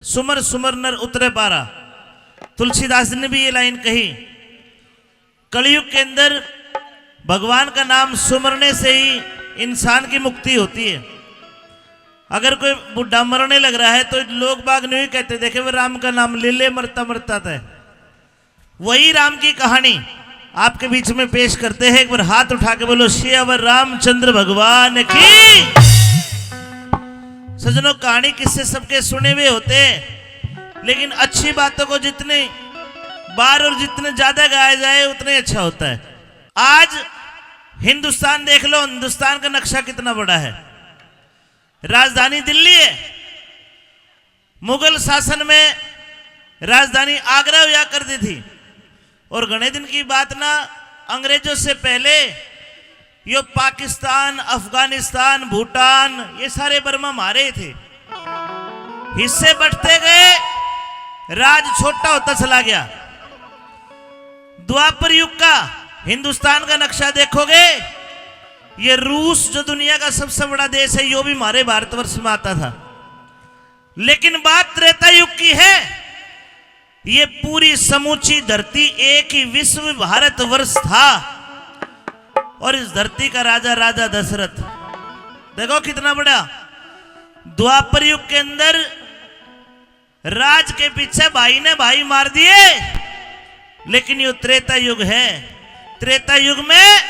सुमर सुमर नर उतरे पारा। तुलसीदास ने भी ये लाइन कही। कलयुग के अंदर भगवान का नाम सुमरने से ही इंसान की मुक्ति होती है। अगर कोई बुढ़ा मरने लग रहा है तो लोग बाग नहीं कहते देखे वो राम का नाम ले ले मरता मरता था। वही राम की कहानी आपके बीच में पेश करते हैं। एक बार हाथ उठा के बोलो श्री अवर रामचंद्र भगवान की। सजनों, कहानी किससे सबके सुने हुए होते हैं, लेकिन अच्छी बातों को जितने बार और जितने ज्यादा गाया जाए उतने अच्छा होता है। आज हिंदुस्तान देख लो, हिंदुस्तान का नक्शा कितना बड़ा है। राजधानी दिल्ली है। मुगल शासन में राजधानी आगरा हुआ करती थी। और घने दिन की बात ना, अंग्रेजों से पहले यो पाकिस्तान, अफगानिस्तान, भूटान ये सारे बर्मा हमारे थे। हिस्से बढ़ते गए, राज छोटा होता चला गया। द्वापर युग का हिंदुस्तान का नक्शा देखोगे, ये रूस जो दुनिया का सबसे बड़ा देश है, यो भी हमारे भारतवर्ष में आता था। लेकिन बात त्रेता युग की है। ये पूरी समूची धरती एक ही विश्व भारतवर्ष था। और इस धरती का राजा राजा दशरथ, देखो कितना बड़ा। द्वापर युग के अंदर राज के पीछे भाई ने भाई मार दिए। लेकिन ये त्रेता युग है। त्रेता युग में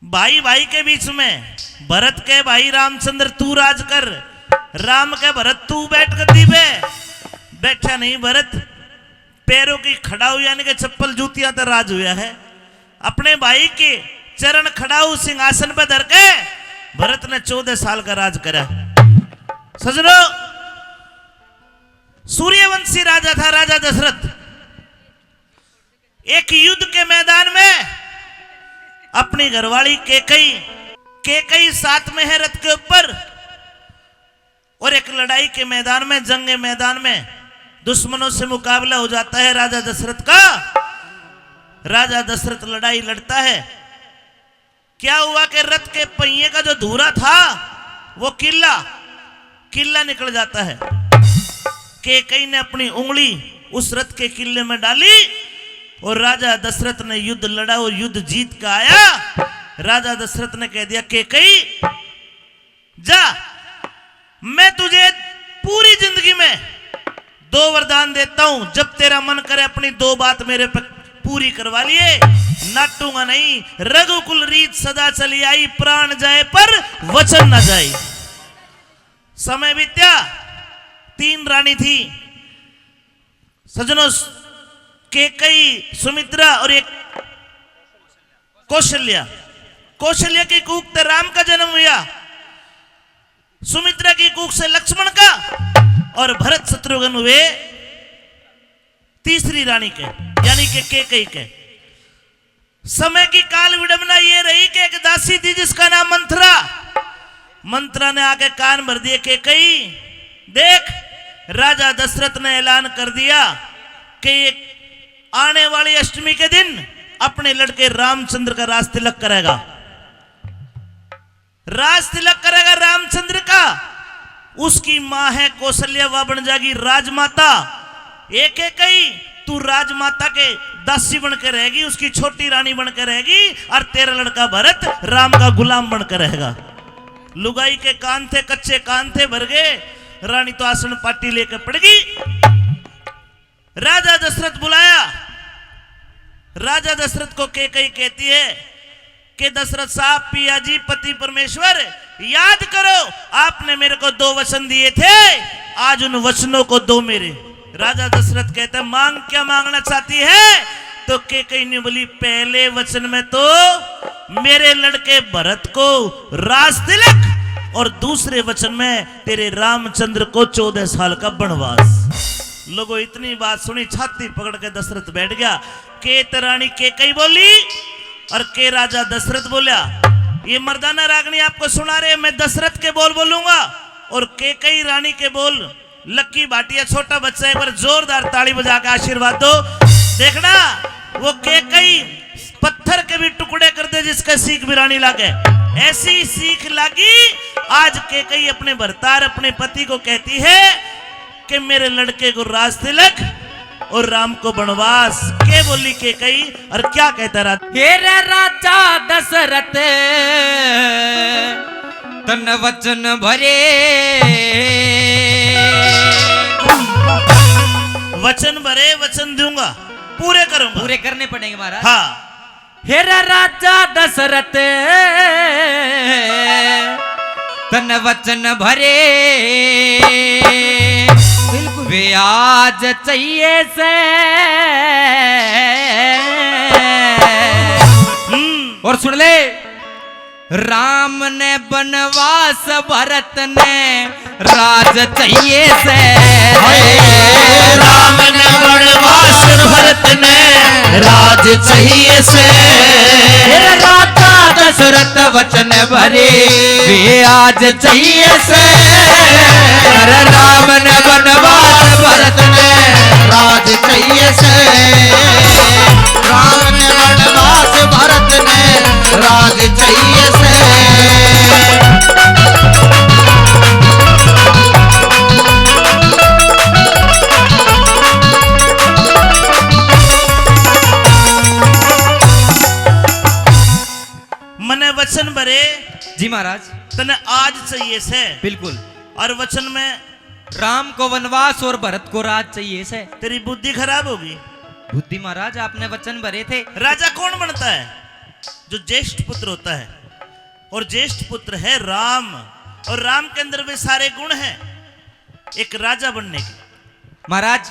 भाई भाई के बीच में भरत के भाई रामचंद्र तू राज कर, राम के भरत तू बैठ गद्दी पे। बैठा नहीं भरत, पैरों की खड़ाऊ यानी कि चप्पल जूतियां तो राज हुआ है। अपने भाई के चरण खड़ाऊ सिंहासन पे धर के भरत ने 14 साल का राज करा। सजनों, सूर्यवंशी राजा था राजा दशरथ। एक युद्ध के मैदान में अपनी घरवाली केकई साथ में है रथ के ऊपर। और एक लड़ाई के मैदान में, जंग के मैदान में दुश्मनों से मुकाबला हो जाता है राजा दशरथ का। राजा दशरथ लड़ाई लड़ता है। क्या हुआ कि रथ के पहिए का जो धूरा था वो किल्ला निकल जाता है। केकई ने अपनी उंगली उस रथ के किले में डाली और राजा दशरथ ने युद्ध लड़ा और युद्ध जीत का आया। राजा दशरथ ने कह दिया केकई जा, मैं तुझे पूरी जिंदगी में 2 वरदान देता हूं। जब तेरा मन करे अपनी 2 बात मेरे पे पूरी करवा लिए। नाटूंगा नहीं, रघुकुल रीत सदा चली आई, प्राण जाए पर वचन न जाए। समय बीत्या, 3 रानी थी सजनों, केकई, सुमित्रा और एक कौशल्या की कूख से राम का जन्म हुआ। सुमित्रा की कूख से लक्ष्मण का और भरत शत्रुघ्न हुए तीसरी रानी के यानी कि केकई के। समय की काल विडंबना ये रही कि एक दासी थी जिसका नाम मंत्रा ने आके कान भर दिए, केकई देख, राजा दशरथ ने ऐलान कर दिया कि आने वाली अष्टमी के दिन अपने लड़के रामचंद्र का राज तिलक करेगा। रामचंद्र का। उसकी मां है कौशल्या, वह बन जाएगी राजमाता। एक तू राजमाता के दासी बन के रहेगी, उसकी छोटी रानी बन के रहेगी, और तेरा लड़का भरत राम का गुलाम बन के रहेगा। लुगाई के कान थे, कच्चे कान थे, भर गए। रानी तो आसन पाटी लेकर पड़ गई। राजा दशरथ बुलाया। राजा दशरथ को केकई कहती है कि दशरथ साहब, पिया जी, पति परमेश्वर, याद करो आपने मेरे को 2 वचन दिए थे, आज उन वचनों को दो मेरे। राजा दशरथ कहते हैं मांग, क्या मांगना चाहती है? तो केकई ने बोली, पहले वचन में तो मेरे लड़के भरत को राज तिलक, और दूसरे वचन में तेरे रामचंद्र को 14 साल का वनवास। लोगों इतनी बात सुनी, छाती पकड़ के दशरथ बैठ गया। केत रानी केकई बोली और के राजा दशरथ बोला। ये मर्दाना रागनी आपको सुना रहे, मैं दशरथ के बोल बोलूंगा और केकई रानी के बोल। लक्की भाटिया छोटा बच्चा, एक बार जोरदार ताली बजा के आशीर्वाद दो। देखना वो केकई पत्थर के भी टुकड़े कर दे जिसका सीख भी रानी लागे, ऐसी सीख लगी। आज केकई अपने भरतार अपने पति को कहती है कि मेरे लड़के को राज तिलक और राम को वनवास। के बोली के कई और क्या कहता रहा? हेरे राजा दशरथ तन वचन भरे, वचन भरे, वचन दूंगा, पूरे करूंगा। पूरे करने पड़ेंगे महाराज। हाँ। हेरे राजा दशरथ तन वचन भरे, वे आज चाहिए से। और सुन ले, राम ने वनवास भरत ने राज चाहिए से। राम ने वनवास भरत ने राज चाहिए से। राजा दशरथ वचन भरे, वे आज चाहिए से। राम ने वनवास भरत ने राज चाहिए से। राम ने वनवास भरत ने राज चाहिए से। मने वचन भरे जी महाराज, तने आज चाहिए से। बिल्कुल। और वचन में राम को वनवास और भरत को राज चाहिए से। तेरी बुद्धि खराब होगी। बुद्धि महाराज, आपने वचन भरे थे। राजा कौन बनता है? जो ज्येष्ठ पुत्र होता है, और ज्येष्ठ पुत्र है राम, और राम के अंदर वे सारे गुण हैं एक राजा बनने के। महाराज,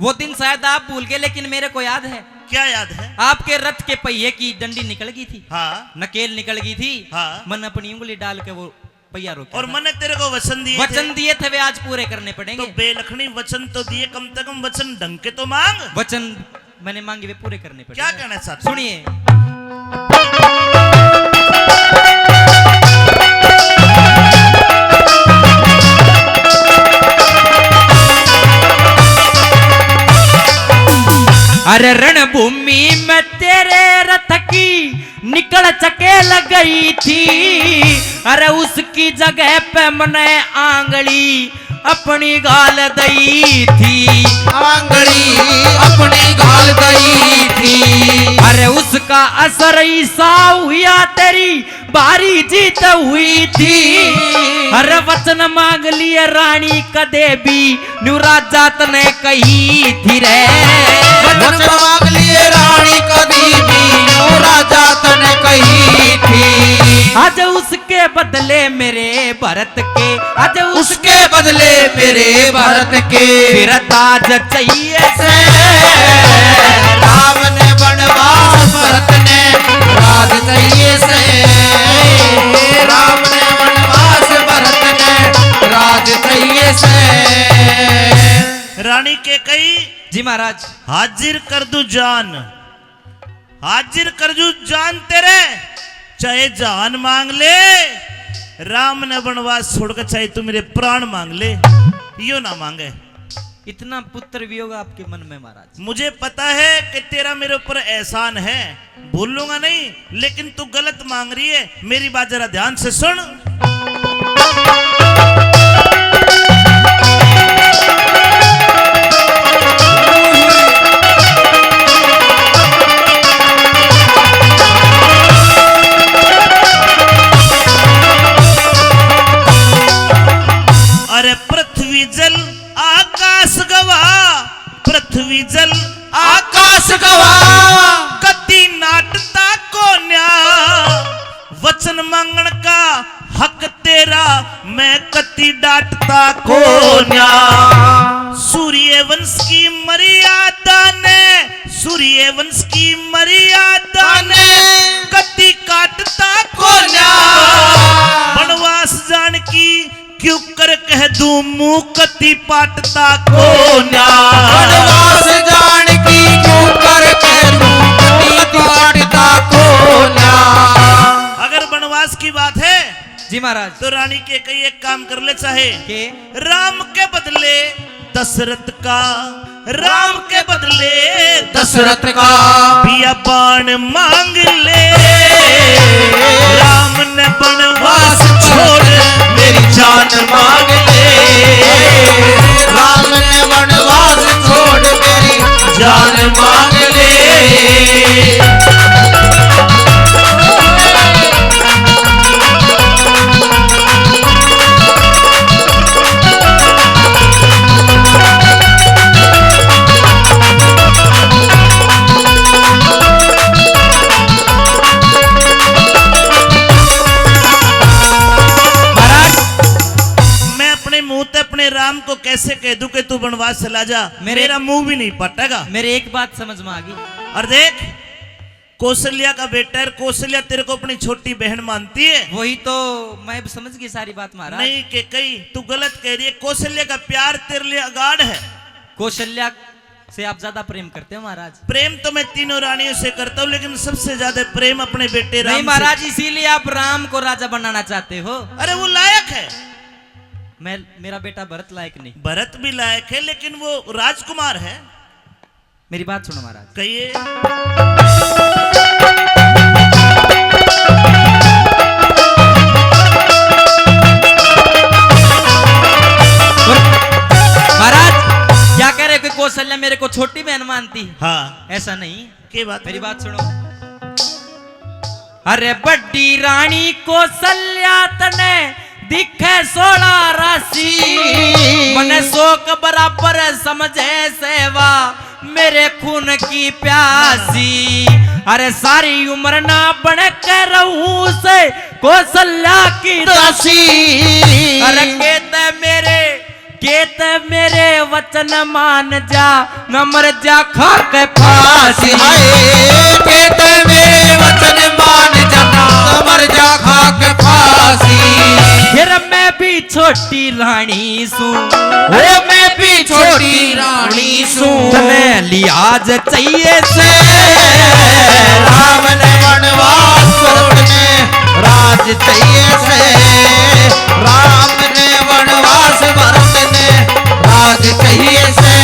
वो दिन शायद आप भूल गए, लेकिन मेरे को याद है। क्या याद है? आपके रथ के पहिए की डंडी निकल गई थी। हाँ। नकेल निकल गई थी। हाँ। मन अपनी उंगली डाल के वो पहिया रोका। और मैंने तेरे को वचन दिए वचन दिए थे, वे आज पूरे करने पड़ेंगे। तो बेलखनी वचन तो दिए, कम से कम वचन ढंग के तो मांग। वचन मैंने मांगे, वे पूरे करने पड़ेंगे। क्या कहना चाहते? सुनिए। अरे रणभूमि में तेरे रथ की निकल चकेल गई थी। अरे उसकी जगह पे मैंने आंगली अपनी गाल दई थी। आंगली अपनी गाल दई थी। अरे उसका असर ईसा हुआ, तेरी बारी जीत हुई थी। अरे वचन मांग लिए रानी कदे भी न्यू राजा तने कही थी रे। वचन मांग लिए रानी कदी भी न्यू राजा तने कही थी। आज उसके बदले मेरे भरत के, आज उसके बदले मेरे भरत के फिर ताज चाहिए से। राम ने वनवास भरत ने राज चाहिए से। राम ने वनवास भरत ने राज चाहिए से। रानी के कई जी महाराज, हाजिर कर दू जान, हाजिर कर दू जान तेरे, चाहे जान मांग ले। राम ने वनवास छोड़कर चाहे तू मेरे प्राण मांग ले, यो ना मांगे। इतना पुत्र वियोग आपके मन में महाराज। मुझे पता है कि तेरा मेरे ऊपर एहसान है, भूलूंगा नहीं, लेकिन तू गलत मांग रही है। मेरी बात जरा ध्यान से सुन। अरे पृथ्वी जल आकाश गवा, पृथ्वी जल आकाश गवा, कति नाटता को न्या। वचन मांगण का हक तेरा, मैं कति डांटता को न्या। सूर्य वंश की मर्यादा ने, सूर्य वंश की मर्यादा ने कति काटता को न्या। वनवास जान की क्यों कर कह दूं मुंह कति पाटता को न्या। वनवास जान की क्यों कर कह दूं कति पाटता को न्या। अगर वनवास की बात है जी महाराज, तो रानी के कई एक काम कर ले, चाहे के राम के बदले दशरथ का, राम के बदले दशरथ का पिया बाण मांग ले। राम ने वनवास छोड़ मेरी जान मांग ले। राम को कैसे कह दूं कि तू वनवास चला जा, मेरा मुंह भी नहीं पटेगा। मेरे एक बात समझ में आ गई। और देख, कौशल्या का बेटा है, कौशल्या तेरे को अपनी छोटी बहन मानती है। वही तो मैं समझ गई सारी बात महाराज। नहीं के कई तू गलत कह रही है। कौशल्या का प्यार तेरे लिए अगाध है। कौशल्या से आप ज्यादा प्रेम करते हो महाराज? प्रेम तो मैं तीनों रानियों से करता हूँ, लेकिन सबसे ज्यादा प्रेम अपने बेटे राम नहीं महाराज, इसीलिए आप राम को राजा बनाना चाहते हो? अरे वो लायक है। मेरा बेटा भरत लायक नहीं। भरत भी लायक है, लेकिन वो राजकुमार है। मेरी बात सुनो महाराज। कहिए। महाराज क्या कह रहे हो कि कौशल्या मेरे को छोटी बहन मानती? हाँ, ऐसा नहीं। क्या बात? मेरी बात सुनो। अरे बड्डी रानी कौशल्या तने दिखे 16 राशि, मने 100 के बराबर समझे सेवा मेरे खून की प्यासी। अरे सारी उम्र ना बन के रहूं से कौशल्या की दासी। अरे कहते मेरे वचन मान जा, न मर जा खा के फांसी। कहते मेरे वचन मान जा, न मर जा खा के फांसी। फिर मैं भी छोटी रानी सू, मैं भी छोटी रानी सू। तने लिहाज चाहिए से राम ने वनवास छोड़ने राज चाहिए से। राम ने वनवास भरत ने राज चाहिए से।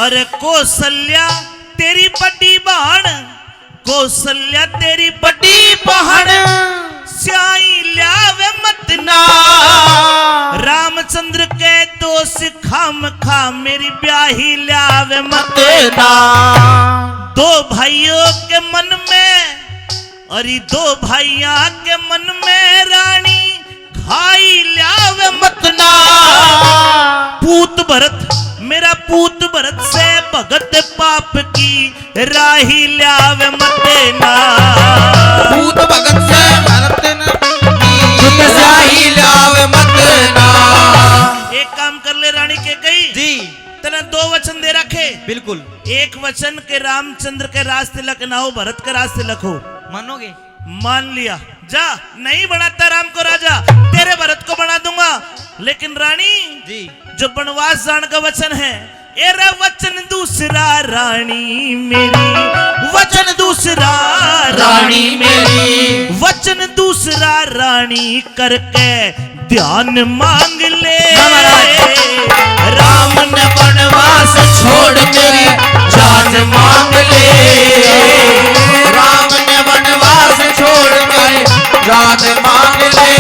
अरे कौशल्या तेरी बड़ी बहन, कौशल्या तेरी बड़ी बहन, स्याही ल्यावे मत ना। रामचंद्र के दोष खाम खा मेरी ब्याही ल्यावे मत ना। दो भाइयों के मन में, अरे 2 भाइयों के मन में रानी खाई ल्यावे मत ना। पूत भरत, मेरा पूत भरत से भगत पाप की राही ल्यावे मत ना। पूत भगत से भरत न राही ल्यावे मत ना। एक काम कर ले रानी के कई जी, तेने 2 वचन दे रखे। बिल्कुल। एक वचन के रामचंद्र के रास्ते लख ना हो, भरत के रास्ते लखो। मानोगे? मान लिया। जा, नहीं बनाता राम को राजा, तेरे भरत को बना दूंगा। लेकिन रानी जी, जो वनवास जान का वचन है, एरा वचन दूसरा रानी मेरी, वचन दूसरा रानी मेरी, वचन दूसरा रानी करके ध्यान मांग ले। राम ने वनवास छोड़ मेरी जान मांग ले। राम ने वनवास छोड़ मेरी जान मांग ले।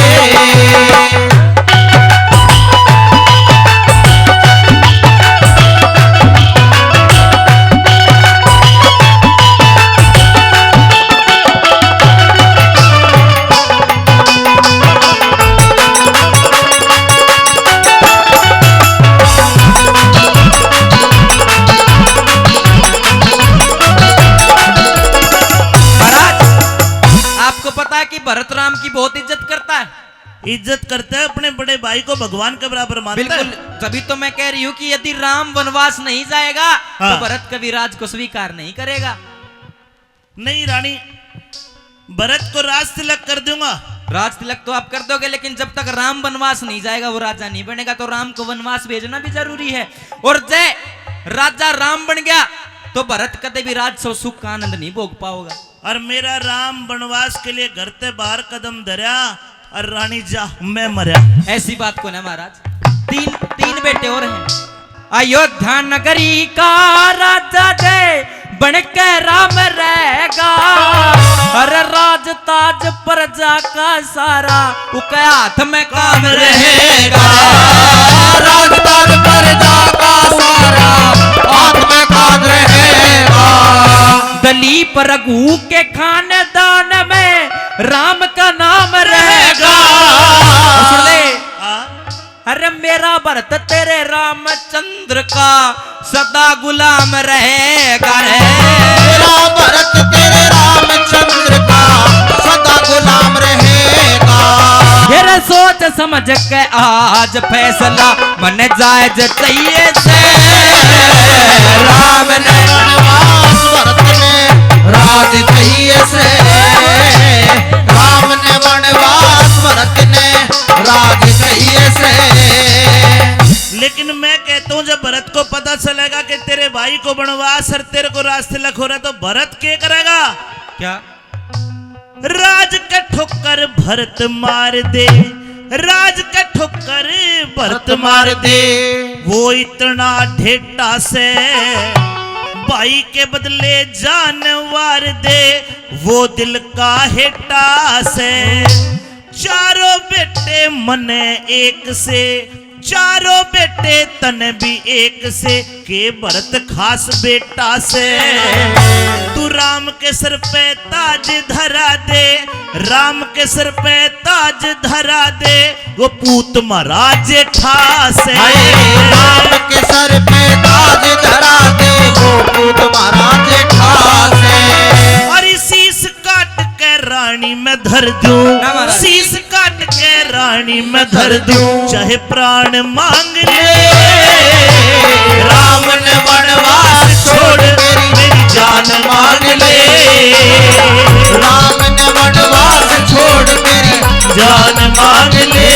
भरत राम की बहुत इज्जत करता है। इज्जत करता है, अपने बड़े भाई को भगवान के बराबर मानता है। बिल्कुल, तभी तो मैं कह रही हूँ कि यदि राम वनवास नहीं जाएगा तो भरत कभी राज को स्वीकार नहीं करेगा। नहीं रानी, भरत को राज तिलक कर दूंगा। राज तिलक तो आप कर दोगे, लेकिन जब तक राम वनवास नहीं जाएगा वो राजा नहीं बनेगा। तो राम को वनवास भेजना भी जरूरी है। और जय राजा राम बन गया तो भरत कदे भी राज सुख का आनंद नहीं भोग पाओगा। और मेरा राम वनवास के लिए घर से बाहर कदम धरा और रानी जा मैं मरा। ऐसी बात को ना महाराज, तीन बेटे और हैं। अयोध्या नगरी का राजा जय बन के राम रहेगा। हर राज ताज प्रजा का सारा उसके हाथ में काम रहेगा। राज ताज प्रजा का सारा हाथ में काम रहेगा। दलीप रघु के खानदान में राम का नाम रहेगा। अरे मेरा भरत तेरे रामचंद्र का सदा गुलाम रहेगा। मेरा भरत तेरे रामचंद्र का सदा गुलाम रहेगा। फिर सोच समझ के आज फैसला मन जायज चाहिए से। राम ने वनवास भरत ने राज चाहिए से। राम ने वनवास भरत ने राज चाहिए से। लेकिन मैं कहता हूं जब भरत को पता चलेगा कि तेरे भाई को वनवास और तेरे को राजतिलक हो रहा है तो भरत क्या करेगा? क्या? राज का ठोकर भरत मार दे, राज का ठोकर भरत मार दे। वो इतना ढेटा से भाई के बदले जानवर दे, वो दिल का हेटा से। चारों बेटे मन एक से, चारों बेटे तन भी एक से, के भरत खास बेटा से। तू राम के सर पे ताज धरा दे, राम के सर पे ताज धरा दे, वो पूत महाराज ठास है। राम के सर पे ताज धरा दे, वो पूत महाराज ठास है। और शीश काट के रानी में धर दूं, शीश काट के रानी में धर दूं, चाहे प्राण मांग ले। राम ने वनवास छोड़ मेरी जान मांग ले। राम ने वनवास छोड़ मेरी जान मांग ले।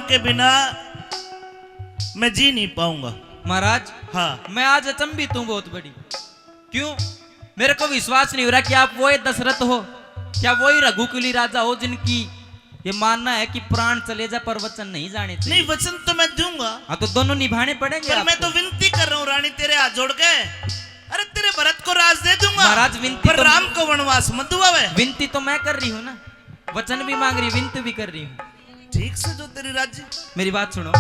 के बिना मैं जी नहीं पाऊंगा महाराज। हाँ, मैं आज अचंभित हूँ बहुत बड़ी। क्यों? मेरे को विश्वास नहीं हो रहा कि आप वही दशरथ हो, क्या वही रघुकुली राजा हो जिनकी ये मानना है कि प्राण चले जा पर वचन नहीं जाने चाहिए। नहीं, वचन तो मैं दूंगा। हाँ, तो दोनों निभाने पड़ेंगे। पर मैं तो विनती कर रहा हूँ रानी तेरे हाथ जोड़ के, अरे तेरे भरत को राज दे दूंगा महाराज। विनती पर तो राम को वनवास मत दुआवे। विनती तो मैं कर रही हूँ ना, वचन भी मांग रही, विनती भी कर रही हूँ। ठीक से जो तेरी राज्य। मेरी बात सुनो।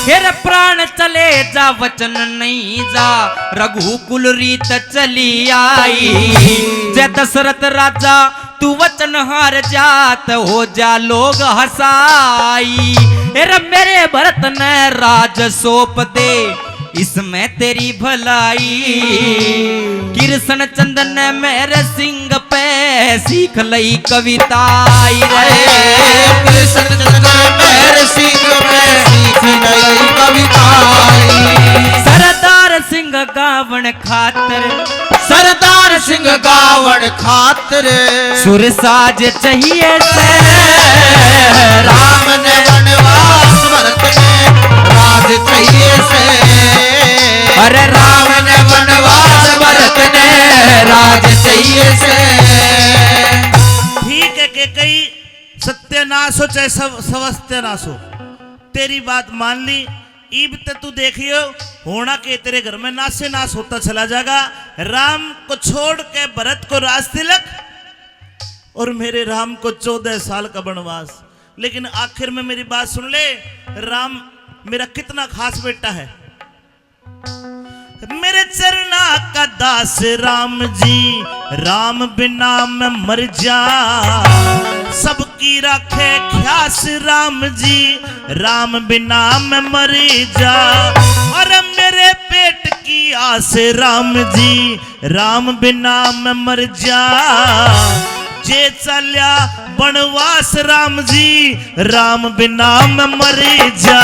फिर प्राण चले जा वचन नहीं जा, रघुकुल रीत चली आई। जय दशरथ राजा तू वचन हार जात, हो जा लोग हसाई। मेरे भरत ने राज सौंप दे, इसमें तेरी भलाई। कृष्ण चंदन ने मेरे सिंह पे सीख लई कविताई रे। कृष्ण चंदन ने मेरे सिंह पे सीख लई कविताई। सरदार सिंह गावन खातर, सरदार सिंह गावन खातिर सुरसाज चाहिए से। राम ने वनवास भरत ने राज चाहिए से। अरे राम ने वनवास भरत ने राज चाहिए से। ठीक है कि कई सत्यानाश हो चाहे सवस्त्यानाश हो, तेरी बात मान ली। ईब ते तू देखियो होना के तेरे घर में नाश से नाश होता चला जाएगा। राम को छोड़ के भरत को राज तिलक और मेरे राम को 14 साल का वनवास। लेकिन आखिर में मेरी बात सुन ले, राम मेरा कितना खास बेटा है। मेरे चरना का दास राम जी, राम बिना मैं मर जा। सबकी राखे ख्यास राम जी, राम बिना मैं मर जा। और मेरे पेट की आस राम जी, राम बिना मैं मर जा। जे चल्या वनवास राम जी, राम बिना मैं मर जा।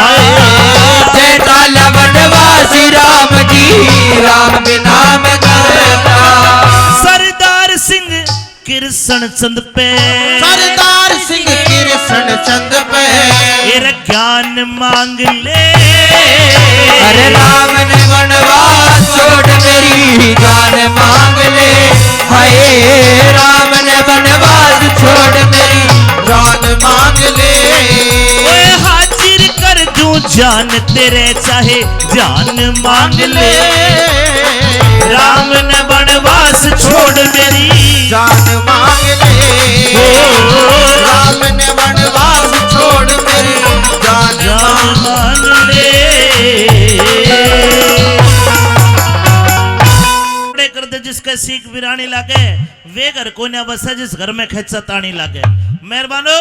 जे चल्या वनवास राम जी, राम बिना मैं मर जा। सरदार सिंह कृष्ण चंद पे, सरदार सिंह कृष्ण चंद पे तेरा ज्ञान मांग ले। अरे राम ने वनवास छोड़ मेरी जान मांग ले। हाय राम ने वनवास छोड़ मेरी जान मांग ले। ओए हाजिर कर दूं जान तेरे, चाहे जान मांग ले। राम ने वनवास छोड़ मेरी जान मांग ले राम ने वनवास छोड़ मेरी जान जान मांग ले। कर दे जिसके सीख बिरानी लागे वे घर को न बसे जिस घर में खेचा तानी लागे। मेहरबानो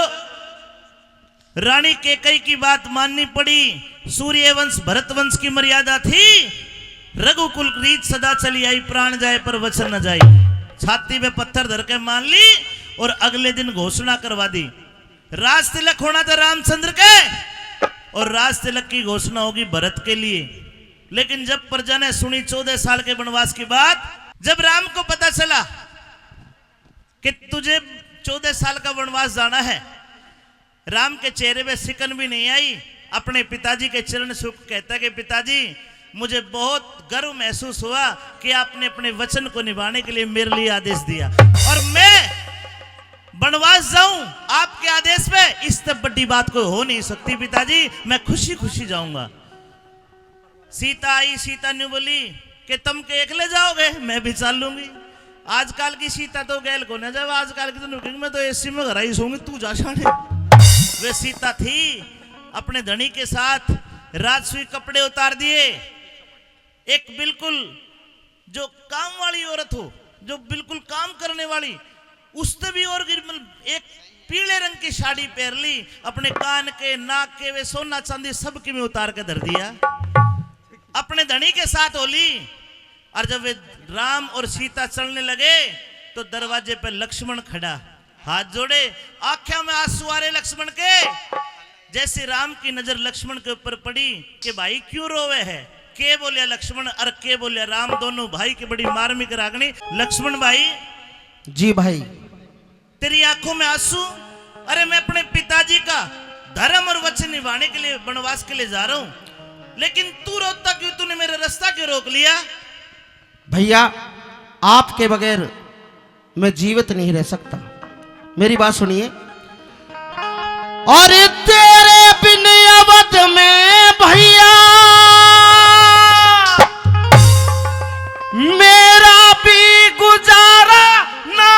रानी केकई की बात माननी पड़ी। सूर्य वंश भरत वंश की मर्यादा थी। रघुकुल रीत सदा चली आई प्राण जाए पर वचन न जाए। छाती में पत्थर धर के मान ली और अगले दिन घोषणा करवा दी। राज तिलक होना था रामचंद्र के और राज तिलक की घोषणा होगी भरत के लिए। लेकिन जब प्रजा ने सुनी 14 साल के वनवास की बात, जब राम को पता चला कि तुझे 14 साल का वनवास जाना है, राम के चेहरे पे सिकन भी नहीं आई। अपने पिताजी के चरण छू कहता कि पिताजी मुझे बहुत गर्व महसूस हुआ कि आपने अपने वचन को निभाने के लिए मेरे लिए आदेश दिया और मैं वनवास जाऊं आपके आदेश पे। इससे बड़ी बात कोई हो नहीं सकती पिताजी, मैं खुशी खुशी जाऊंगा। सीता आई। सीता ने बोली कि तुम के अकेले जाओगे, मैं भी चल लूंगी। आजकल की सीता तो गैल को न जाओ, आजकल की तो नुकिंग में तो एसी में घर आई सोंगी, तू जा शाने। वे सीता थी अपने धनी के साथ राजसूई कपड़े उतार दिए। एक बिल्कुल जो काम वाली औरत हो, जो बिल्कुल काम करने वाली, उससे भी और एक पीले रंग की साड़ी पहन ली। अपने कान के नाक के वे सोना चांदी सब की में उतार के धर दिया। अपने धनी के साथ होली। और जब वे राम और सीता चलने लगे तो दरवाजे पे लक्ष्मण खड़ा, हाथ जोड़े, आंखों में आंसू आ रहे लक्ष्मण के। जैसे राम की नजर लक्ष्मण के ऊपर पड़ी कि भाई क्यों रोवे है। के बोलिया लक्ष्मण और के बोलिया राम, दोनों भाई की बड़ी मार्मिक रागनी। लक्ष्मण भाई, जी भाई, तेरी आंखों में आंसू। अरे मैं अपने पिताजी का धर्म और वचन निभाने के लिए वनवास के लिए जा रहा हूं, लेकिन तू रोता क्यों? तूने मेरा रास्ता क्यों रोक लिया? भैया आपके बगैर मैं जीवित नहीं रह सकता, मेरी बात सुनिए। और तेरे बिन अवध में भैया मेरा भी गुजारा ना।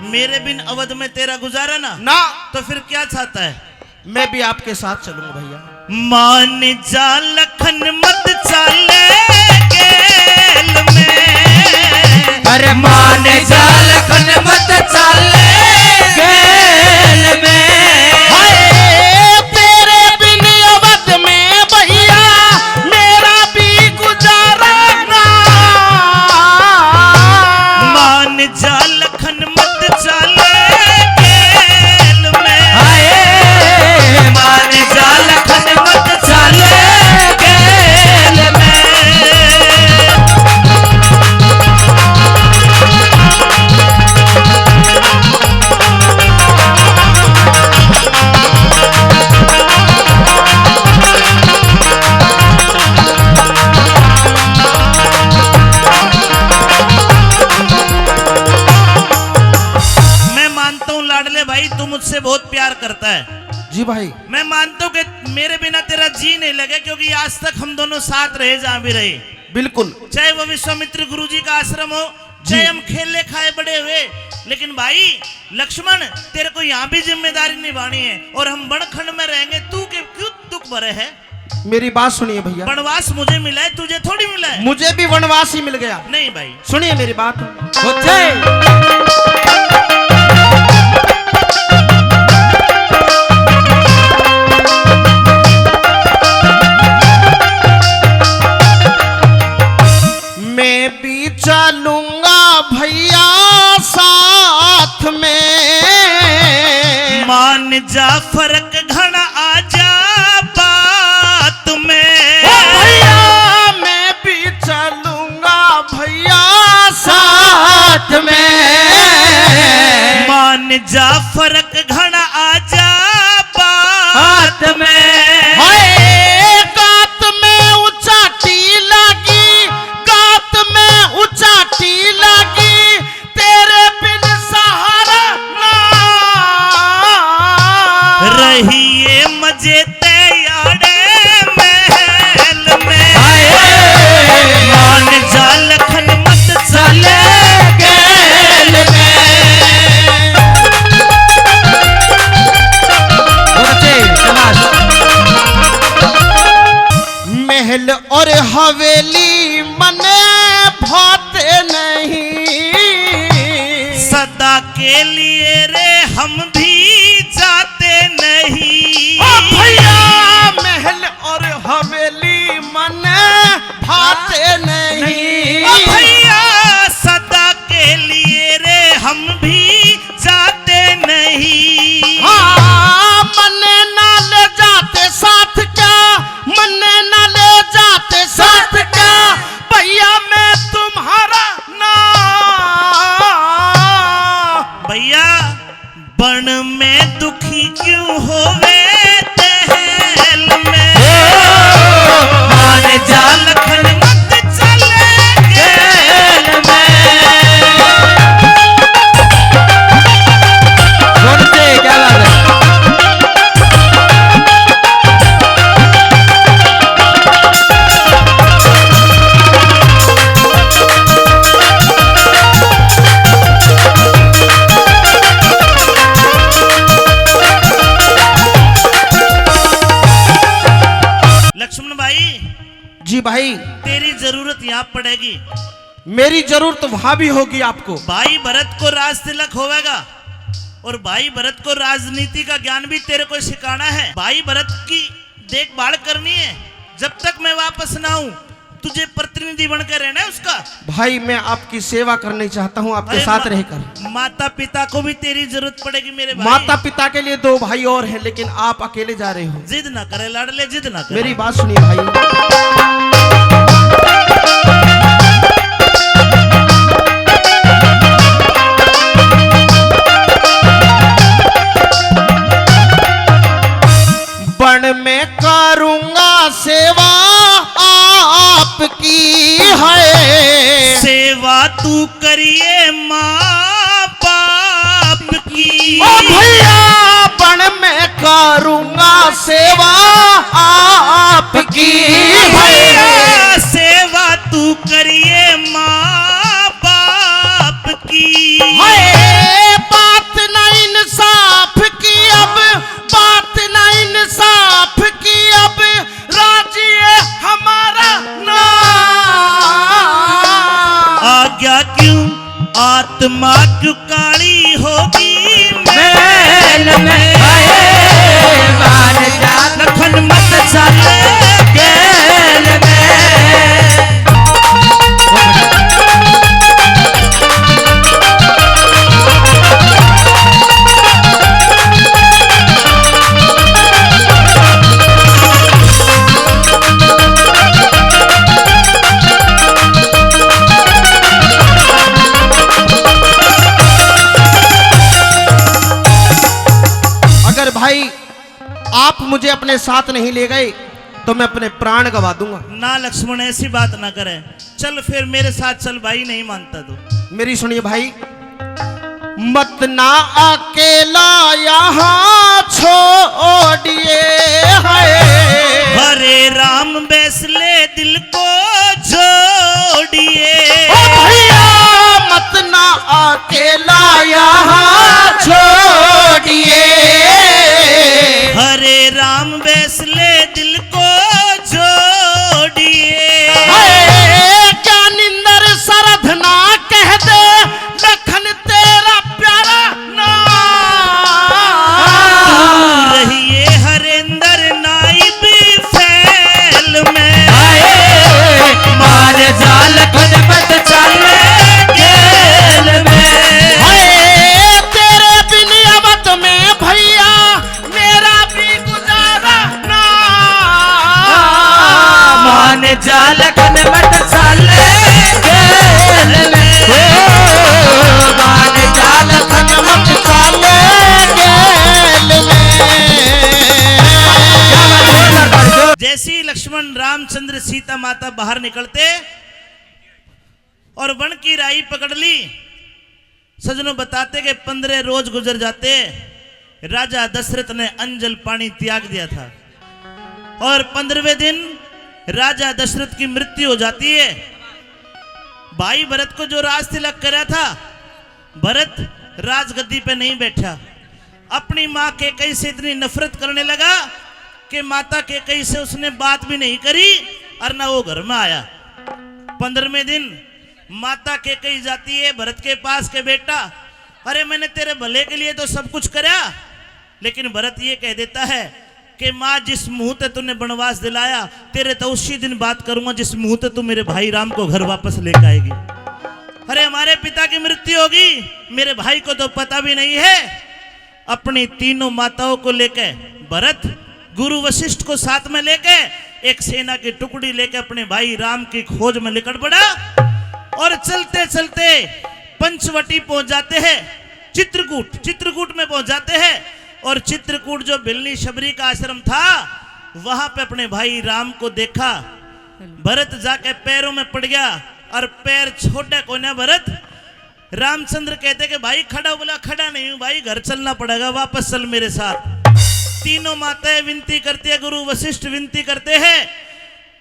मेरे बिन अवध में तेरा गुजारा ना तो फिर क्या चाहता है? मैं भी आपके साथ चलूंगा भैया। मान जा लखन मत चले गेल में। अरे मान जा लखन मत चले गेल में। हाय तेरे बिन अवध में भैया मेरा भी गुजारा ना। मान जा लखन मत चले गेल में। हाय मान जा लखन मत चले गेल में। मैं मानता हूँ लाडले भाई तू मुझसे बहुत प्यार करता है। जी भाई, मैं मानता हूँ कि मेरे बिना तेरा जी नहीं लगे, क्योंकि आज तक हम दोनों साथ रहे जहां भी रहे। बिल्कुल। चाहे वो विश्वामित्र गुरु जी का आश्रम हो, चाहे हम खेले खाए बड़े हुए, लेकिन भाई लक्ष्मण तेरे को यहाँ भी जिम्मेदारी निभानी है और हम बनखंड में रहेंगे। तू के क्यों दुख भरे है? मेरी बात सुनिए भैया। वनवास मुझे मिला है, तुझे थोड़ी मिला है। मुझे भी वनवास ही मिल गया। नहीं भाई, सुनिए मेरी बात। मैं भी चलूंगा भैया साथ में। मान जा फर्क घना आ जा बात में। भैया मैं भी चलूंगा भैया साथ में। मान जा फर्क घना आ जा बात में। हाय गात में उचाटी लगी, गात में उचाटी लगी, तेरे बिन सहारा ना। रहिए मजे तैयार के लिए रे हम भी जाते नहीं। ओ भैया महल और हवेली मन भाते नहीं। ओ भैया सदा के लिए रे हम भी जाते नहीं। हाँ मन ना ले जाते साथ क्या, मन ना ले जाते साथ क्या, भैया मैं तुम्हारा ना। भैया बन में दुखी क्यों होवे तहल में, मान जा लखन मत चले जेल में। सुनते क्या बात है। लक्ष्मण भाई जी भाई, तेरी जरूरत यहाँ पड़ेगी। मेरी जरूरत वहां भी होगी आपको। भाई भरत को राज तिलक होवेगा और भाई भरत को राजनीति का ज्ञान भी तेरे को सिखाना है। भाई भरत की देखभाल करनी है। जब तक मैं वापस ना आऊं तुझे प्रतिनिधि बनकर रहना है उसका। भाई मैं आपकी सेवा करनी चाहता हूँ आपके अरे साथ रहकर। माता पिता को भी तेरी जरूरत पड़ेगी मेरे भाई। माता पिता के लिए 2 भाई और हैं, लेकिन आप अकेले जा रहे हो। जिद ना करे लाडले, जिद ना करे। मेरी बात सुनिए भाई। बन में करूंगा सेवा आपकी है। सेवा तू करिए माँ बाप की। ओ भैया बन में करूंगा सेवा आपकी है। भैया सेवा तू करिए माँ बाप की। हाय बात ना इंसाफ की अब, बात ना इंसाफ की अब, राज्य हमारा ना। आज्ञा क्यों आत्मा क्यों काली होगी महल में आए मान जा लखन मत चले जेल में। अगर भाई आप मुझे अपने साथ नहीं ले गए तो मैं अपने प्राण गवा दूंगा। ना लक्ष्मण ऐसी बात ना करे। चल फिर मेरे साथ चल भाई, नहीं मानता तू। मेरी सुनिए भाई, मत ना अकेला यहाँ छोड़िए है। हरे राम बैसले दिल को जोड़िए। ओ भैया मत ना अकेला यहाँ छोड़िए। हरे राम बैसले दिल को जोड़िए। हाय ज्ञानिंदर सरध ना कह दे, लखन तेरा प्यारा ना। रहिए हरेंद्र नाइब फैल में। आए मान जा लखन मत चले जेल में। हाय तेरे बिन अवध में भैया मेरा भी गुजारा ना। मान जा लखन मत चले जेल में। मान जा लखन मत चले जेल में। जैसे ही लक्ष्मण रामचंद्र सीता माता बाहर निकलते और वन की राई पकड़ ली, सजनों बताते कि 15 रोज गुजर जाते। राजा दशरथ ने अंजल पानी त्याग दिया था और 15वें दिन राजा दशरथ की मृत्यु हो जाती है। भाई भरत को जो राज तिलक करा था, भरत राजगद्दी पे नहीं बैठा। अपनी माँ कैकेयी से इतनी नफरत करने लगा कि माता कैकेयी से उसने बात भी नहीं करी और ना वो घर में आया। 15वें दिन माता कैकेयी जाती है भरत के पास के बेटा अरे मैंने तेरे भले के लिए तो सब कुछ करा। लेकिन भरत ये कह देता है कि माँ जिस मुंह से तूने वनवास दिलाया तेरे तो उसी दिन बात करूंगा जिस मुंह से तू मेरे भाई राम को घर वापस लेकर आएगी। अरे हमारे पिता की मृत्यु होगी, मेरे भाई को तो पता भी नहीं है। अपनी तीनों माताओं को लेकर भरत गुरु वशिष्ठ को साथ में लेके एक सेना की टुकड़ी लेके अपने भाई राम की खोज में निकल पड़ा और चलते चलते पंचवटी पहुंच जाते हैं। चित्रकूट में पहुंच जाते हैं और चित्रकूट जो बिलनी शबरी का आश्रम था वहां पे अपने भाई राम को देखा। भरत जाके पैरों में पड़ गया और पैर छोटा कोने भरत। रामचंद्र कहते कि भाई खड़ा, बोला खड़ा नहीं हूं भाई, घर चलना पड़ेगा, वापस चल मेरे साथ। तीनों माताएं विनती करती है, गुरु वशिष्ठ विनती करते हैं।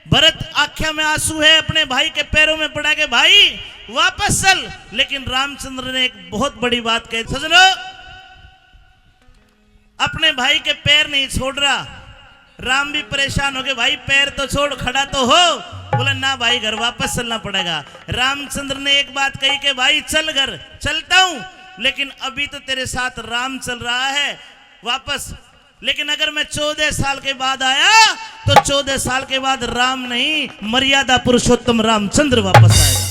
भरत आंखों में आंसू है, अपने भाई के पैरों में पड़ा के भाई वापस चल। लेकिन रामचंद्र ने एक बहुत बड़ी बात कही, सजनो अपने भाई के पैर नहीं छोड़ रहा। राम भी परेशान हो गए, भाई पैर तो छोड़, खड़ा तो हो। बोला ना भाई घर वापस चलना पड़ेगा। रामचंद्र ने एक बात कही कि भाई चल घर, चलता हूं, लेकिन अभी तो तेरे साथ राम चल रहा है वापस। लेकिन अगर मैं 14 साल के बाद आया तो 14 साल के बाद राम नहीं, मर्यादा पुरुषोत्तम रामचंद्र वापस आएगा।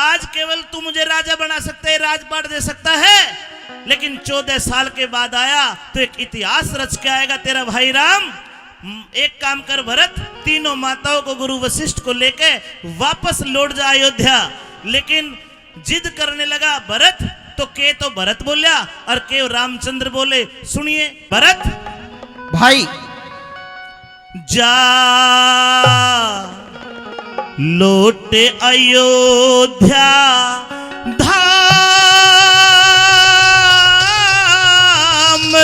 आज केवल तू मुझे राजा बना सकता है, राजपाट दे सकता है, लेकिन 14 साल के बाद आया तो एक इतिहास रच के आएगा तेरा भाई राम। एक काम कर भरत, तीनों माताओं को गुरु वशिष्ठ को लेके वापस लौट जा अयोध्या। लेकिन जिद करने लगा भरत, तो भरत बोलिया और के रामचंद्र बोले, सुनिए भरत भाई जा लौटे अयोध्या धाम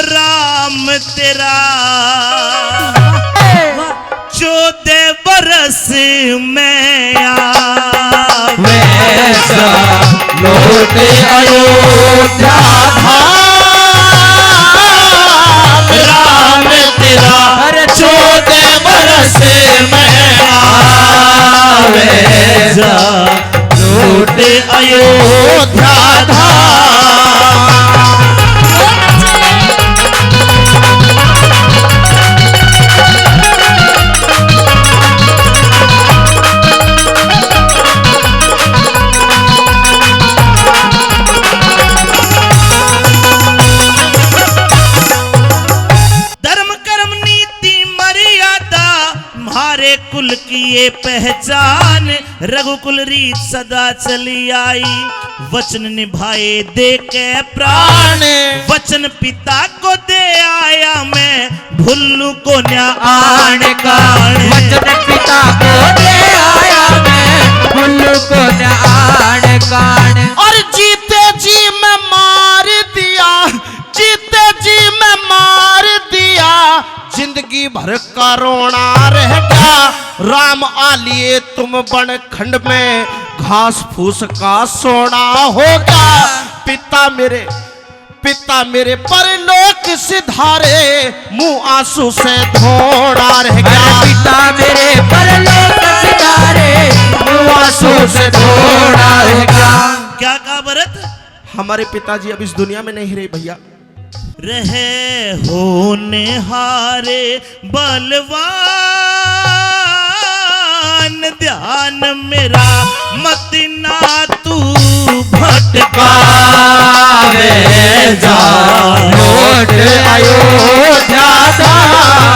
राम तेरा 14 बरस में वैसा लौट अयोध्या धाम राम तेरा 14 बरस में आवे जा लौट अयोध्या धाम। कुल की ये पहचान, रघुकुल रीत सदा चली आई। वचन निभाए दे के प्राण, वचन पिता को दे आया मैं, भुल्लू को न्या आन कान। वचन पिता को दे आया मैं, भुल्लू को न्या आन कान। और जीते जी मैं मार दिया, जीते जी मैं मार दिया, जिंदगी भर का रोना रह गया। राम आलिए तुम बन खंड में, घास फूस का सोना होगा। पिता मेरे परलोक सिधारे, मुंह आंसू से धोड़ा रह गया। पिता मेरे परलोक सिधारे, मुंह आंसू से धोड़ा रह गया। क्या कहा भरत? हमारे पिताजी अब इस दुनिया में नहीं रहे भैया। रहे होने हारे बलवान, ध्यान मेरा मत ना तू भटकावे जा लौट अयोध्या धाम।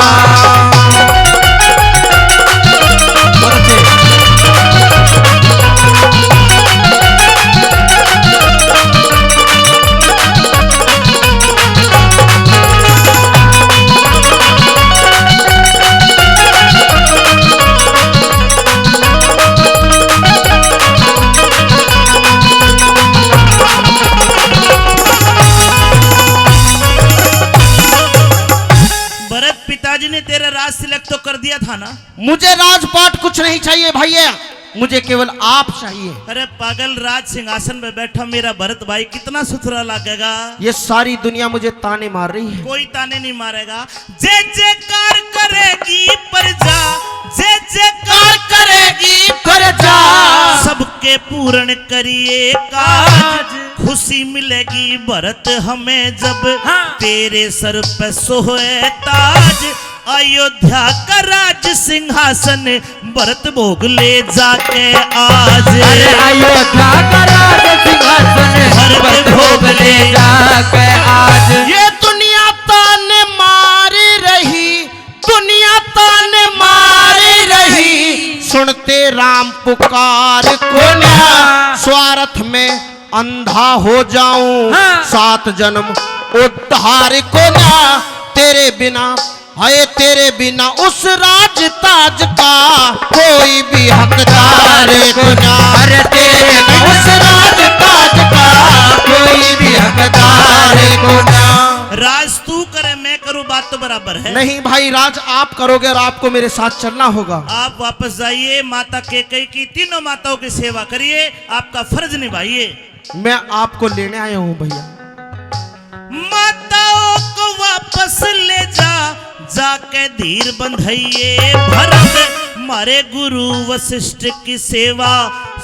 पिताजी ने तेरा राज तिलक तो कर दिया था ना? मुझे राजपाट कुछ नहीं चाहिए भैया, मुझे केवल आप चाहिए। अरे पागल, राज सिंहासन पे बैठा मेरा भरत भाई कितना सुथरा लगेगा। ये सारी दुनिया मुझे ताने मार रही है। कोई ताने नहीं मारेगा। जय जयकार करेगी प्रजा, जय जयकार करेगी प्रजा, सबके पूर्ण करिए काज। खुशी मिलेगी भरत हमें जब हाँ। तेरे सर पे सोए ताज अयोध्या का राज सिंहासन भरत भोग ले जाके आज। अरे अयोध्या का राज सिंहासन भरत भोग ले जाके आज। ये दुनिया ताने मारी रही, दुनिया ताने मारी रही, सुनते राम पुकार को ना स्वार्थ में अंधा हो जाऊं, हाँ। 7 जन्म उद्धार को ना तेरे बिना, हाय तेरे बिना उस राज ताज का कोई भी हकदार को ना। अरे तेरे बिना उस राज ताज का कोई भी हकदार को ना। राज तू करे मैं करूं बात तो बराबर है। नहीं भाई, राज आप करोगे और आपको मेरे साथ चलना होगा। आप वापस जाइए, माता केकई की तीनों माताओं की सेवा करिए, आपका फर्ज निभाइए। मैं आपको लेने आया हूँ भैया। माताओं को वापस ले जा, जाके धीर बंधाइए भरत मारे गुरु वशिष्ठ की सेवा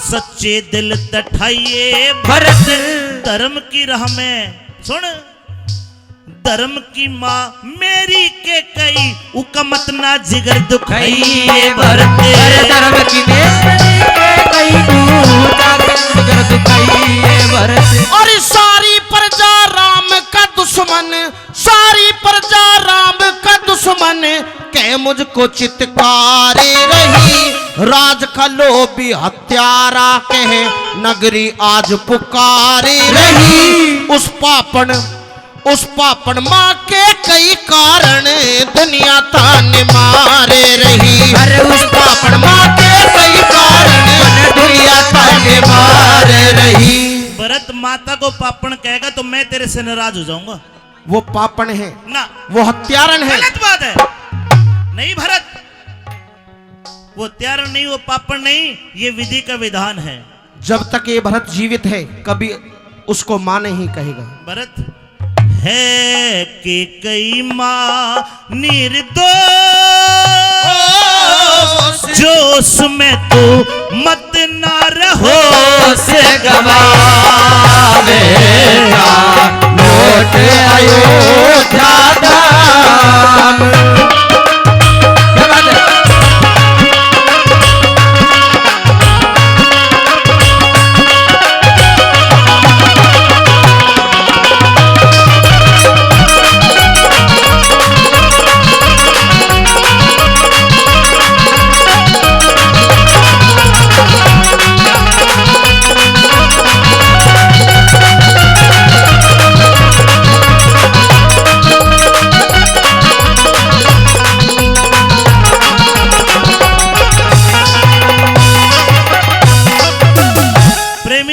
सच्चे दिल तठाइए भरत। धर्म की राह में सुन, धर्म की माँ मेरी केकई उकमत ना जिगर दुखाइए भरत। अरे धर्म की मेरी केकई तू जाके जिगर दुखाइए भरत। और सारी प्रजा राम का दुश्मन, सारी प्रजा राम का दुश्मन कह मुझको चित्कारी रही, राज का लोभी हत्यारा कहे नगरी आज पुकारी रही। उस पापन माँ के कई कारण दुनिया ताने मारे रही। अरे उस पापन माँ के कई कारण दुनिया ताने मारे रही। भरत माता को पापण कहेगा तो मैं तेरे से नाराज हो जाऊंगा। वो पापन है ना, वो हत्यारन है। गलत बात है। नहीं भरत, वो त्यारण नहीं, वो पापण नहीं, ये विधि का विधान है। जब तक ये भरत जीवित है कभी उसको मां नहीं कहेगा। भरत है कि कई माँ निर्दोष, जोश में तू मत ना रहो से गवावेगा लौट अयोध्या धाम। क्या बात है?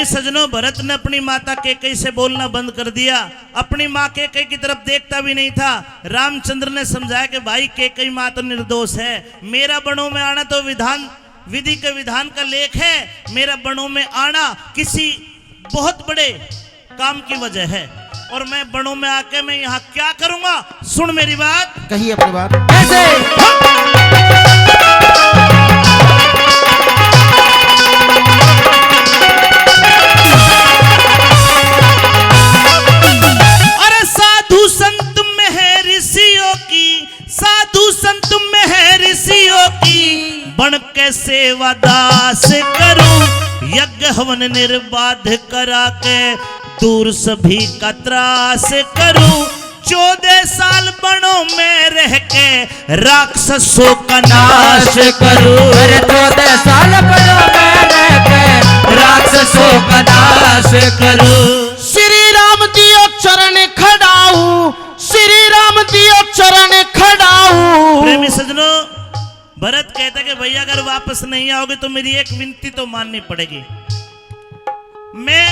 सजनों, भरत ने अपनी माता केकई से बोलना बंद कर दिया, अपनी माँ केकई की तरफ देखता भी नहीं था। रामचंद्र ने समझाया कि भाई केकई माँ तो निर्दोष है, मेरा वनों में आना तो विधि के विधान का लेख है, मेरा वनों में आना किसी बहुत बड़े काम की वजह है, और मैं वनों में आके मैं यहाँ क्या करूंगा? सुन मेरी बात। कही अपनी बात। कैसे? बन के सेवा दास करूं, यज्ञ हवन निर्बाध करा के दूर सभी का त्रास करूं। 14 साल बनों में रह के राक्षसों का नाश करूं। 14 साल बनों में रह के राक्षसों का नाश करूं। श्री राम दियो चरण खड़ाऊ, श्री राम दियो चरण खड़ाऊ। प्रेमी सजनों, भरत कहता कि भैया अगर वापस नहीं आओगे तो मेरी एक विनती तो माननी पड़ेगी। मैं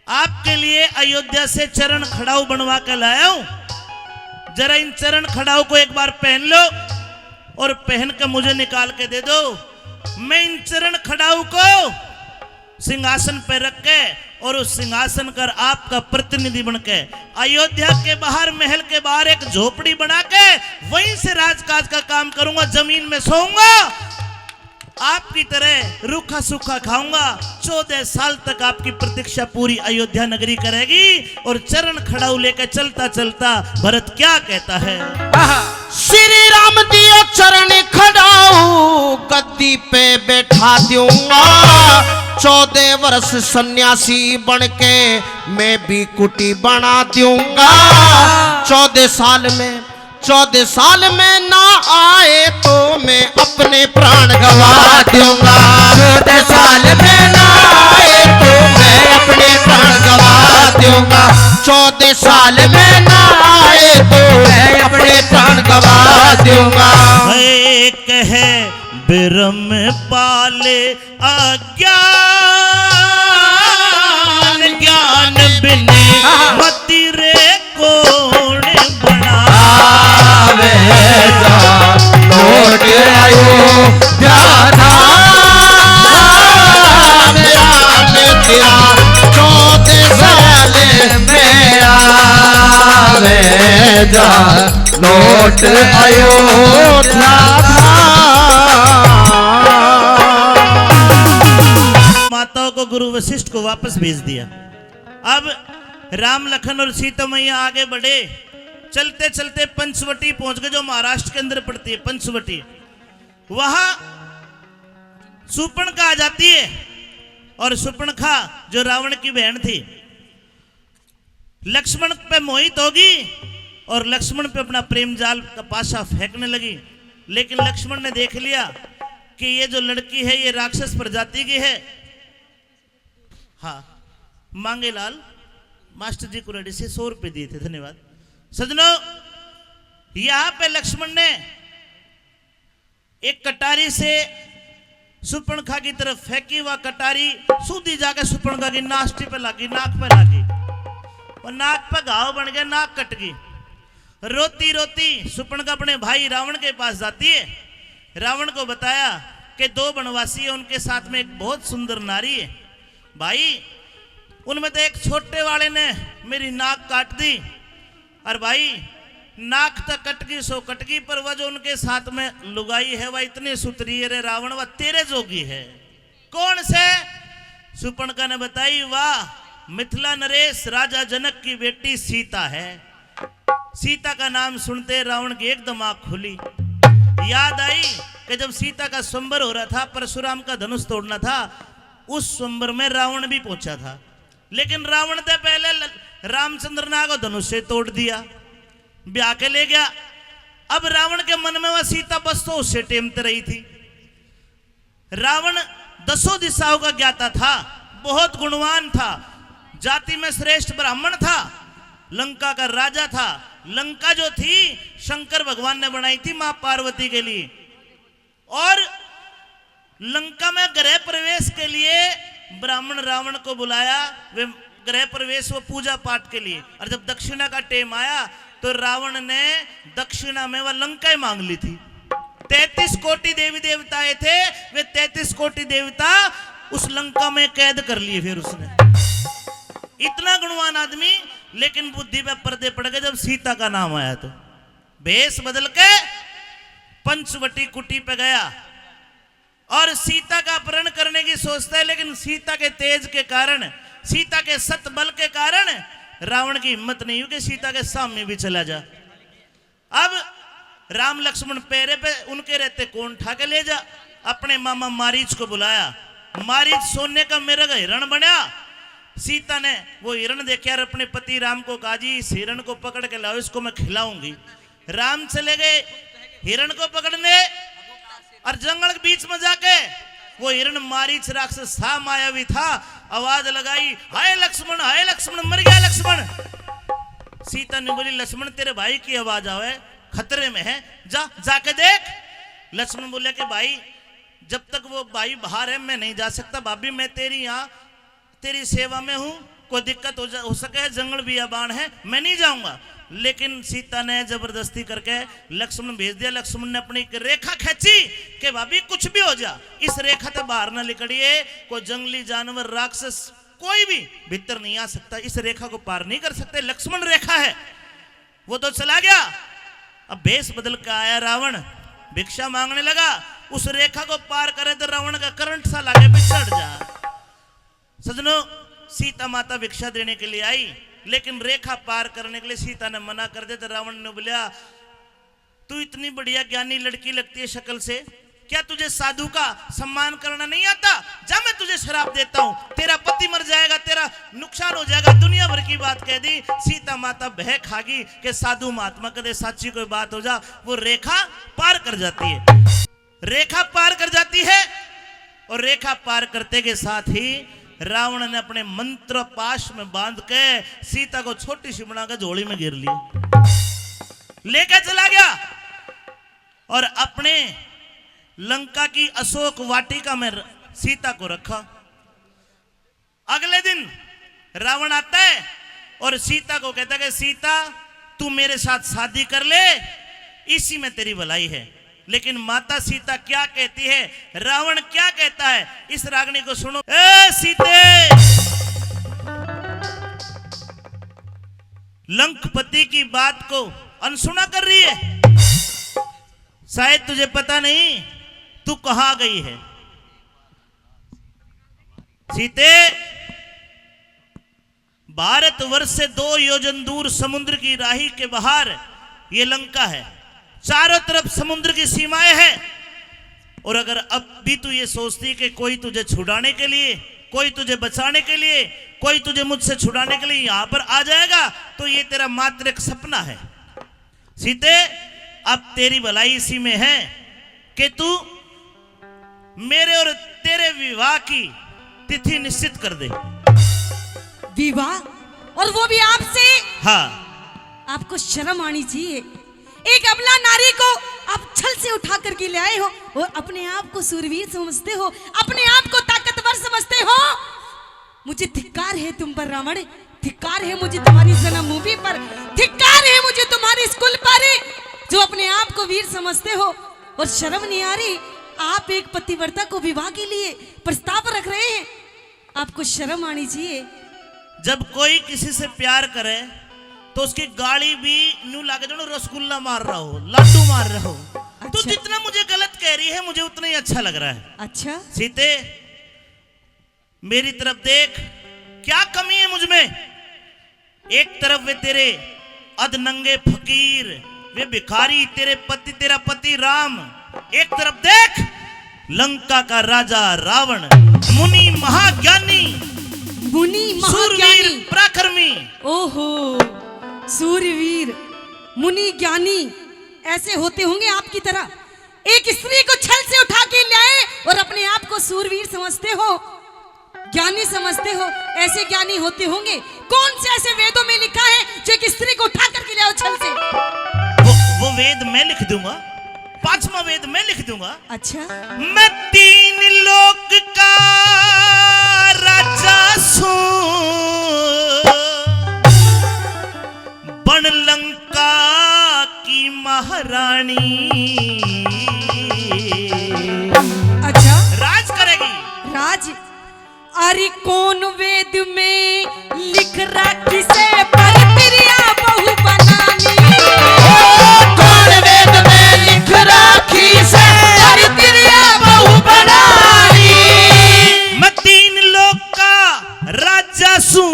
आपके लिए अयोध्या से चरण खड़ाऊ बनवा कर लाया हूं, जरा इन चरण खड़ाऊ को एक बार पहन लो और पहन कर मुझे निकाल के दे दो। मैं इन चरण खड़ाऊ को सिंहासन पर रख के और उस सिंहासन कर आपका प्रतिनिधि बन के अयोध्या के बाहर, महल के बाहर एक झोपड़ी बना के वहीं से राजकाज का काम करूंगा, जमीन में सोऊंगा आपकी तरह रूखा सूखा खाऊंगा। 14 साल तक आपकी प्रतीक्षा पूरी अयोध्या नगरी करेगी। और चरण खड़ाऊ लेकर चलता चलता भरत क्या कहता है? श्री राम दियो चरण खड़ाऊ गद्दी पे बैठा दूंगा। 14 वर्ष सन्यासी बन के मैं भी कुटी बना दूंगा। 14 साल में ना आए तो मैं अपने प्राण गवा दूंगा। 14 साल में ना आए तो मैं अपने प्राण गवा दूंगा। 14 साल में ना आए तो मैं अपने प्राण गवा दूंगा। है कहे बिरम पाले अज्ञान ज्ञान बिने मति रे कोण बना। लौट आयो जाना तेरा 14 साल में आवे जा लौट आयो माताओं को गुरु वशिष्ठ को वापस भेज दिया। अब राम लखन और सीता मैया आगे बढ़े। चलते चलते पंचवटी पहुंच गए, जो महाराष्ट्र के अंदर पड़ती है पंचवटी। वहां सुपर्णखा आ जाती है। और सुपर्णखा जो रावण की बहन थी, लक्ष्मण पे मोहित होगी और लक्ष्मण पे अपना प्रेम जाल का पाशा फेंकने लगी। लेकिन लक्ष्मण ने देख लिया कि ये जो लड़की है ये राक्षस प्रजाति की है। हाँ, मांगेलाल मास्टर जी को रेडी से 100 रुपए दिए थे, धन्यवाद सजनों। यहां पे लक्ष्मण ने एक कटारी से सुपर्णखा की तरफ फेंकी। वह कटारी सूदी जाकर सुपर्णखा की नाष्टी पे लगी, नाक पे लगी और नाक पे घाव बन गया, नाक कट गई। रोती रोती सुपर्णखा अपने भाई रावण के पास जाती है। रावण को बताया कि 2 वनवासी है, उनके साथ में एक बहुत सुंदर नारी है। भाई उनमें तो एक छोटे वाले ने मेरी नाक काट दी। और भाई नाक तक कट गई सो कट गई, पर वह जो उनके साथ में लुगाई है वह इतनी सुतरी है रे रावण, वह तेरे जोगी है। कौन से? सुपर्णखा ने बताई, वाह मिथिला नरेश राजा जनक की बेटी सीता है। सीता का नाम सुनते रावण की एकदम आंख खुली। याद आई कि जब सीता का स्वयंवर हो रहा था, परशुराम का धनुष तोड़ना था, उस स्वयंवर में रावण भी पहुंचा था। लेकिन रावण ने पहले रामचंद्र ने को धनुष से तोड़ दिया, ब्याह के ले गया। अब रावण के मन में वह सीता बस तो उससे टेमते रही थी। रावण 10 दिशाओं का ज्ञाता था, बहुत गुणवान था, जाति में श्रेष्ठ ब्राह्मण था, लंका का राजा था। लंका जो थी शंकर भगवान ने बनाई थी मां पार्वती के लिए। और लंका में गृह प्रवेश के लिए ब्राह्मण रावण को बुलाया, वे गृह प्रवेश वो पूजा पाठ के लिए। और जब दक्षिणा का टेम आया तो रावण ने दक्षिणा में वह लंका मांग ली थी। 33 कोटि देवी देवताएं थे, वे 33 कोटि देवता उस लंका में कैद कर लिए। फिर उसने इतना गुणवान आदमी, लेकिन बुद्धि पे पर्दे पड़ गए जब सीता का नाम आया तो भेष बदल के पंचवटी कुटी पे गया और सीता का अपहरण करने की सोचता है। लेकिन सीता के तेज के कारण, सीता के सत बल के कारण रावण की हिम्मत नहीं हुई कि सीता के सामने भी चला जा। अब राम लक्ष्मण पैरे पे उनके रहते कौन उठा के ले जा। अपने मामा मारीच को बुलाया। मारीच सोने का मेरा हिरण बना। सीता ने वो हिरण देखा और अपने पति राम को कहा, जी इस हिरण को पकड़ के लाओ, इसको मैं खिलाऊंगी। राम चले गए हिरण को पकड़ने और जंगल के बीच में जाके वो हिरण मारीच राक्षस था, मायावी था, आवाज लगाई, हाय लक्ष्मण, हाय लक्ष्मण, मर गया लक्ष्मण। सीता ने बोली, लक्ष्मण तेरे भाई की आवाज आवे, खतरे में है, जा जाके देख। लक्ष्मण बोले कि भाई जब तक वो भाई बाहर है मैं नहीं जा सकता। भाभी मैं तेरी यहाँ तेरी सेवा में हूँ, कोई दिक्कत हो सके है, जंगल बियाबान है, मैं नहीं जाऊंगा। लेकिन सीता ने जबरदस्ती करके लक्ष्मण भेज दिया। लक्ष्मण ने अपनी रेखा खींची कि भाभी कुछ भी हो जा, इस रेखा से बाहर ना निकलिए, कोई जंगली जानवर राक्षस कोई भी भीतर नहीं आ सकता, इस रेखा को पार नहीं कर सकते, लक्ष्मण रेखा है। वो तो चला गया। अब भेष बदल के आया रावण, भिक्षा मांगने लगा। उस रेखा को पार करे तो रावण का करंट सा लागे पिछड़ जा। सजनों, सीता माता भिक्षा देने के लिए आई, लेकिन रेखा पार करने के लिए सीता ने मना कर दिया। तो रावण ने बोला, तू इतनी बढ़िया ज्ञानी लड़की लगती है शक्ल से, क्या तुझे साधु का सम्मान करना नहीं आता? जा, मैं तुझे शराप देता हूं, तेरा पति मर जाएगा, तेरा नुकसान हो जाएगा। दुनिया भर की बात कह दी। सीता माता बह खागी कि साधु महात्मा कदे साची कोई बात हो जा। वो रेखा पार कर जाती है, रेखा पार कर जाती है। और रेखा पार करते के साथ ही रावण ने अपने मंत्र पाश में बांध के सीता को छोटी सी बनाकर झोली में गिर लिया, लेकर चला गया और अपने लंका की अशोक वाटिका में सीता को रखा। अगले दिन रावण आता है और सीता को कहता है कि सीता, तू मेरे साथ शादी कर ले, इसी में तेरी भलाई है। लेकिन माता सीता क्या कहती है, रावण क्या कहता है, इस रागनी को सुनो। ए सीते, लंकपति की बात को अनसुना कर रही है। शायद तुझे पता नहीं तू कहां गई है। सीते, भारतवर्ष से 2 योजन दूर समुद्र की राही के बाहर ये लंका है। चारों तरफ समुद्र की सीमाएं हैं। और अगर अब भी तू ये सोचती कि कोई तुझे छुड़ाने के लिए, कोई तुझे बचाने के लिए, कोई तुझे मुझसे छुड़ाने के लिए यहां पर आ जाएगा, तो ये तेरा मात्र एक सपना है। सीते, अब तेरी भलाई इसी में है कि तू मेरे और तेरे विवाह की तिथि निश्चित कर दे। विवाह? और वो भी आपसे? हाँ। आपको शर्म आनी चाहिए। एक अबला नारी को आप छल से उठा करके ले आए हो और अपने आप को सूरवीर समझते हो, अपने आप को ताकतवर समझते हो। मुझे धिक्कार है तुम पर रावण, धिक्कार है मुझे तुम्हारी जन्मभूमि पर, धिक्कार है मुझे तुम्हारे स्कूल पर, जो अपने आप को वीर समझते हो। और शर्म नहीं आ रही? आप एक पतिव्रता को विवाह के लिए प्रस्ताव रख रहे हैं, आपको शर्म आनी चाहिए। जब कोई किसी से प्यार करे तो उसकी गाड़ी भी न्यू लागे जो रसगुल्ला मार रहा हो, लड्डू मार रहा हो। अच्छा। तो जितना मुझे गलत कह रही है, मुझे उतना ही अच्छा लग रहा है। अच्छा, सीते, मेरी तरफ देख, क्या कमी है मुझ में? एक तरफ वे तेरे अधनंगे फकीर, वे भिखारी, तेरा पति राम। एक तरफ देख, लंका का राजा रावण, मुनि महाज्ञानी, मुनि सूरवीर महाज्ञानी, पराक्रमी। ओहो, सूरवीर मुनि ज्ञानी ऐसे होते होंगे आपकी तरह? एक स्त्री को छल से उठा के ले आए और अपने आप को सूरवीर समझते हो, ज्ञानी समझते हो। ऐसे ज्ञानी होते होंगे? कौन से ऐसे वेदों में लिखा है जो एक स्त्री को उठा करके ले आओ छल से? वो वेद मैं लिख दूंगा, 5वां वेद मैं लिख दूंगा। अच्छा, मैं 3 लोक का राजा सू, बन लंका की महारानी। अच्छा, राज करेगी। राज? अरे कौन वेद में लिख रखी से पर प्रिया बहु बनानी? कौन वेद में लिख राखी से पर प्रिया बहु बनानी? मैं 3 लोक का राजा सू,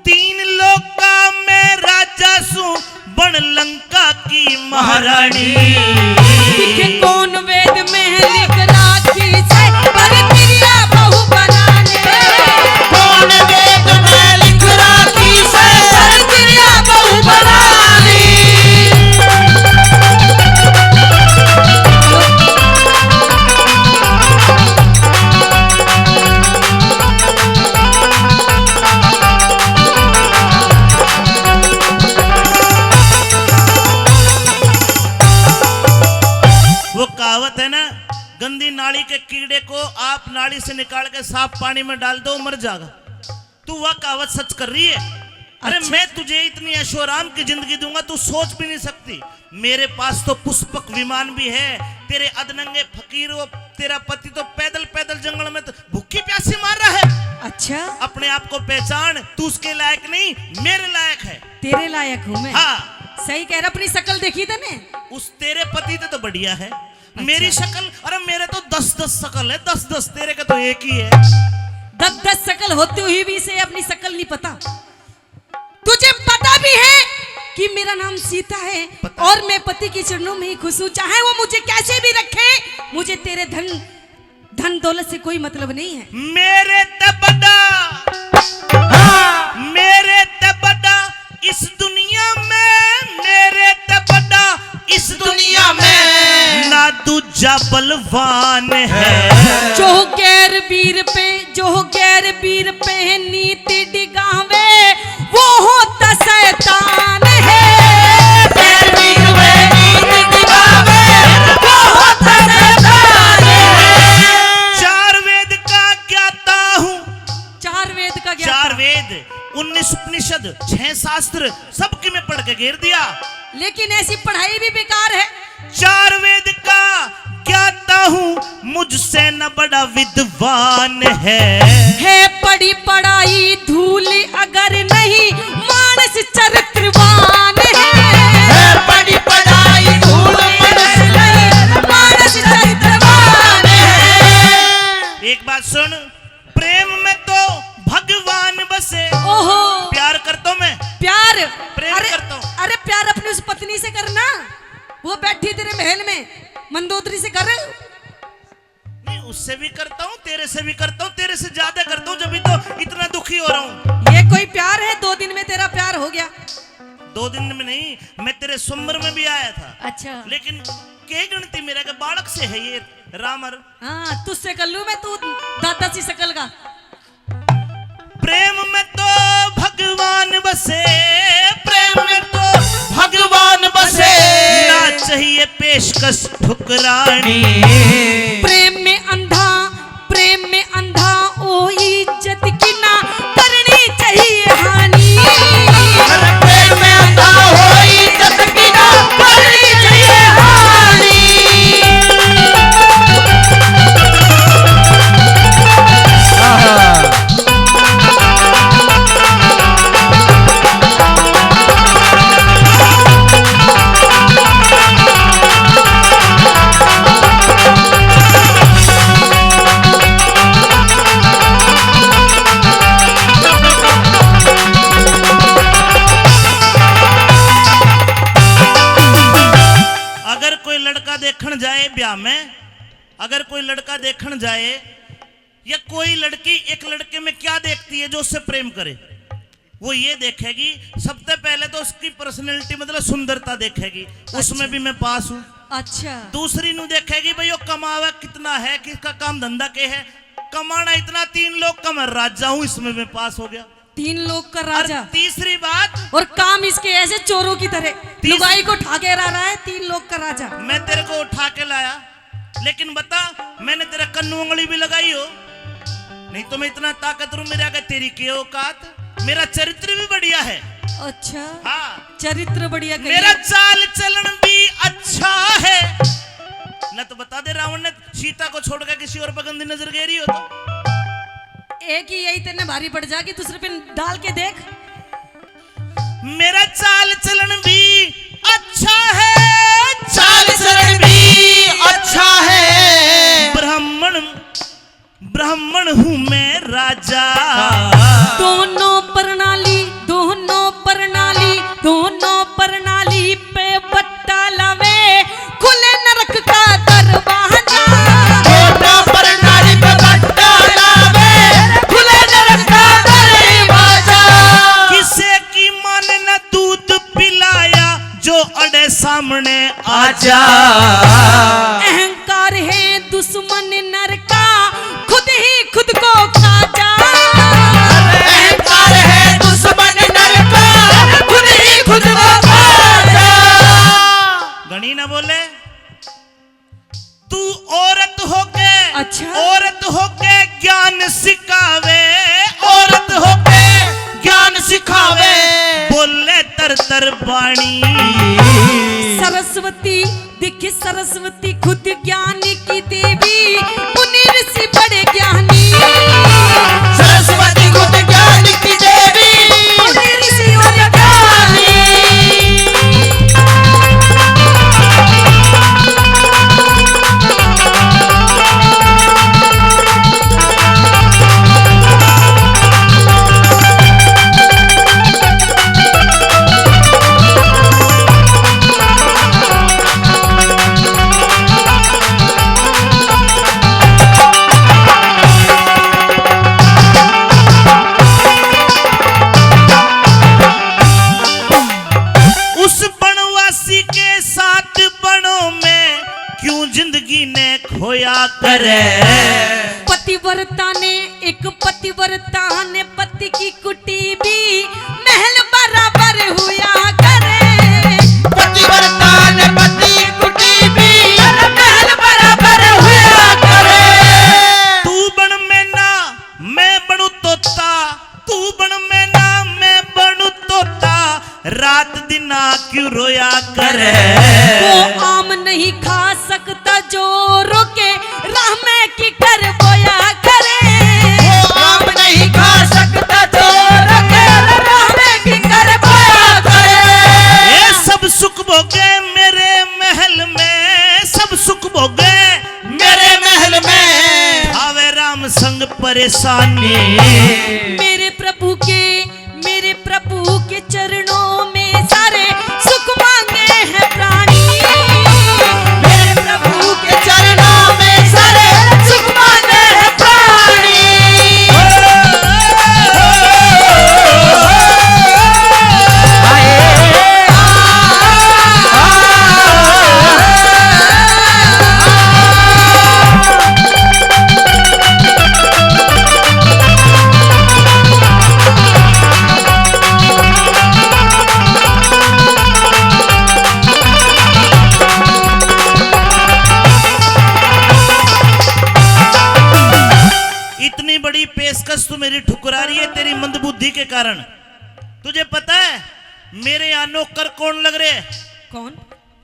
3 लोक का मैं राजा सू, बन लंका की महारानी। लिखे कौन वेद में लिख राखी से पर प्रिया बहु बनाने? कौन वेद में लिख राखी से पर प्रिया बहु बनानी? वो कहावत है ना, गंदी नाली के कीड़े को आप नाली से निकाल के साफ पानी में डाल दो, मर जाएगा। तू वह कहावत सच कर रही है। अरे अच्छा। मैं तुझे इतनी ऐशोआराम की जिंदगी दूंगा, तू सोच भी नहीं सकती। मेरे पास तो पुष्पक विमान भी है। तेरे अधनंगे फकीर, वो तेरा पति तो पैदल पैदल जंगल में तो भूखी प्यासी मार रहा है। अच्छा, अपने आप को पहचान, तू उसके लायक नहीं, मेरे लायक है। तेरे लायक हूँ मैं। हाँ, सही कह रहा, अपनी शक्ल देखी तने? उस तेरे पति तो बढ़िया है, मेरी शक्ल, अरे मेरे तो 10-10 शक्ल है, 10-10, तेरे का तो एक ही है। 10-10 शक्ल होते हुए भी इसे अपनी शक्ल नहीं पता। तुझे पता भी है कि मेरा नाम सीता है पता। और मैं पति के चरणों में ही खुश हूं, चाहे वो मुझे कैसे भी रखे। मुझे तेरे धन दौलत से कोई मतलब नहीं है। मेरे तबड़ा इस दुनिया में, मेरे तबड़ा इस दुनिया में ना दूजा बलवान है। जो गैर वीर पे नीति डिगावे वो होता शैतान है। गैर वीर पे नीति डिगावे वो होता शैतान है। चार वेद का ज्ञाता हूँ, चार वेद का ज्ञाता। 4 वेद, 19 उपनिषद, 6 शास्त्र, सबकी मैं पढ़ के घेर दिया। लेकिन ऐसी पढ़ाई भी बेकार है। 4 वेद का ज्ञाता हूँ, मुझसे न बड़ा विद्वान है पढ़ी पढ़ाई धूल अगर नहीं मानस चरित्रवान है। पढ़ी पढ़ाई धूल मानस चरित्रवान है। एक बात सुन, प्रेम में तो भगवान बसे। ओहो, प्यार करता हूं मैं, प्यार प्रेम अरे करता हूं। अरे प्यार अपनी उस पत्नी से करना, वो बैठी तेरे महल में, मंदोदरी से कर। नहीं, उससे भी करता हूँ, तेरे से भी करता हूँ, तेरे से ज्यादा करता हूँ, जब तो इतना दुखी हो रहा हूँ। ये कोई प्यार है? 2 दिन में तेरा प्यार हो गया? 2 दिन में नहीं, मैं तेरे स्वयंवर में भी आया था। अच्छा, लेकिन के गणती मेरा के बालक से है ये रामर। हाँ, तुझसे कर लूं मैं, तू दादा सी शकल का। प्रेम में तो भगवान बसे, प्रेम में तो भगवान बसे। ना चाहिए पेशकश ठुकरानी। प्रेम में अंधा ओ इज्जत की ना करनी चाहिए हानि। प्रेम में अंधा हो इज्जत की ना करनी चाहिए हानि। देखने जाए ब्याह में, अगर कोई लड़का देखने जाए या कोई लड़की एक लड़के में क्या देखती है जो उससे प्रेम करे, वो ये देखेगी सबसे पहले तो उसकी पर्सनैलिटी मतलब सुंदरता देखेगी। उसमें भी मैं पास हूँ। अच्छा, दूसरी नु देखेगी भाई वो कमावा कितना है, किसका काम धंधा के है, कमाना इतना 3 लोग का मैं राजा हूँ, इसमें मैं पास हो गया। 3 लोग का और राजा, तीसरी बात, और काम इसके ऐसे चोरों की तरह लुगाई को उठा के ला रहा है। 3 लोग का राजा। मैं तेरे को उठा के लाया, लेकिन बता मैंने तेरा कन्नू उंगली भी लगाई हो, नहीं तो मैं इतना ताकतवर हूं मेरे आगे तेरी की औकात। मेरा चरित्र भी बढ़िया है। अच्छा, हाँ, चरित्र बढ़िया कहिए। मेरा चाल चलन भी अच्छा है। न तो बता दे रावण ने सीता को छोड़कर किसी और पर गंदी नजर गेरी हो तो एक ही यही तेने भारी पड़ जाएगी, दूसरे पे डाल के देख। मेरा चाल चलन भी अच्छा है, चाल चलन भी अच्छा है। ब्राह्मण हूँ मैं राजा। दोनों प्रणाली पे बट्टा लावे, खुले नरक का दरवाजा। दोनों प्रणाली पे बट्टा लावे, खुले नरक का दरवाजा। किसे की मान न दूध पिलाया, जो अड़े सामने आजा। अहंकार है दुश्मन नर का, खुद ही खुद को खा जा। अहंकार है दुश्मन नर का, खुद ही खुद को खा जा। गणी न बोले, तू औरत होके, अच्छा, औरत होके ज्ञान सिखावे, औरत होके ज्ञान सिखावे। बोले तर तर बाणी। सरस्वती दिख सरस्वती खुद ज्ञान की देवी, मुनि ऋषि बड़े ज्ञानी। सरस्वती खुद ज्ञान की देवी, मुनि ऋषि और ज्ञानी। करे। पतिव्रता ने एक पतिव्रता ने पति की कुटी भी महल बराबर हुआ करे। पतिव्रता ने पति कुटी भी महल बराबर हुआ करे। तू बन में ना मैं बनू तोता, तू बन में ना मैं बनू तोता, रात दिन क्यों रोया करे। वो आम नहीं खा सकता जो रोके, राह में की कर बोया करे। वो आम नहीं खा सकता जो रखे राह में की कर बोया करे। ये सब सुख भोगे मेरे महल में, सब सुख भोगे मेरे महल में आवे राम संग परेशानी। मेरे प्रभु के चरणों में सारे सुख मांगे हैं प्राणी। मेरे प्रभु के चरणों में सारे सुख मांगे हैं प्राणी। इतनी बड़ी पेशकश तू मेरी ठुकरा रही है तेरी मंदबुद्धि के कारण। तुझे पता है मेरे यहाँ नौकर कौन लग रहे हैं? कौन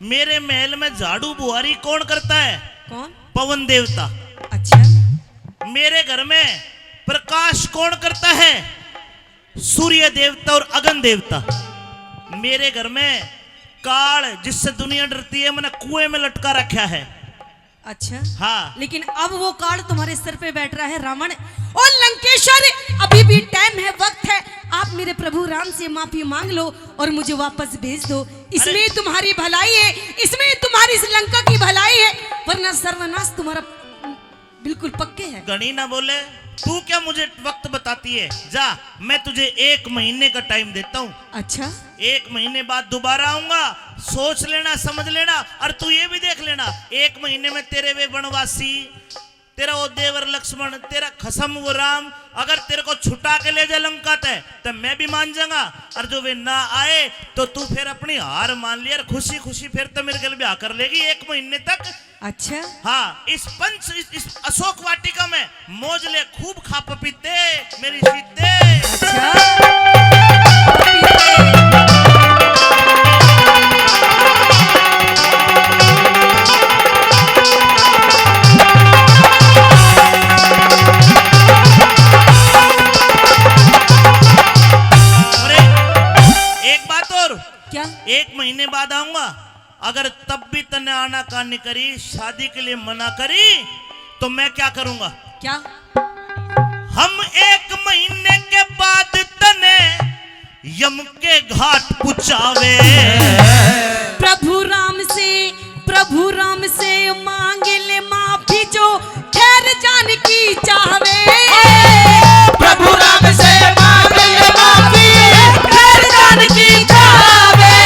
मेरे महल में झाड़ू बुहारी कौन करता है? कौन? पवन देवता। अच्छा, मेरे घर में प्रकाश कौन करता है? सूर्य देवता और अगन देवता। मेरे घर में काल जिससे दुनिया डरती है मैंने कुएं में लटका रखा है। अच्छा हाँ, लेकिन अब वो कार्ड तुम्हारे सर पे बैठ रहा है रावण और लंकेश्वर। अभी भी टाइम है, वक्त है, आप मेरे प्रभु राम से माफी मांग लो और मुझे वापस भेज दो। इसमें तुम्हारी भलाई है, इसमें तुम्हारी इस लंका की भलाई है, वरना सर्वनाश तुम्हारा बिल्कुल पक्के है। गणी ना बोले, तू क्या मुझे वक्त बताती है? जा, मैं तुझे 1 महीने का टाइम देता हूँ। अच्छा, 1 महीने बाद दोबारा आऊंगा, सोच लेना, समझ लेना, और तू ये भी देख लेना 1 महीने में तेरे वे वनवासी, तेरा वो देवर लक्ष्मण, तेरा खसम वो राम, अगर तेरे को छुटा के ले जा लंका तक तो मैं भी मान जाऊंगा, और जो वे ना आए तो तू फिर अपनी हार मान लिया, खुशी खुशी फिर तो मेरे गल ब्याह कर लेगी 1 महीने तक। अच्छा, हाँ, इस अशोक वाटिका में मौज ले, खूब खा पपीते मेरी सीते। अच्छा। क्या? 1 महीने बाद आऊंगा, अगर तब भी तने आना कानी करी, शादी के लिए मना करी, तो मैं क्या करूंगा? क्या? हम 1 महीने के बाद तने यम के घाट पुचावे। प्रभु राम से मांगे ले माफी जो खैर जान की चाहवे। प्रभु राम से मांगे ले माफी खैर जान की चाहवे।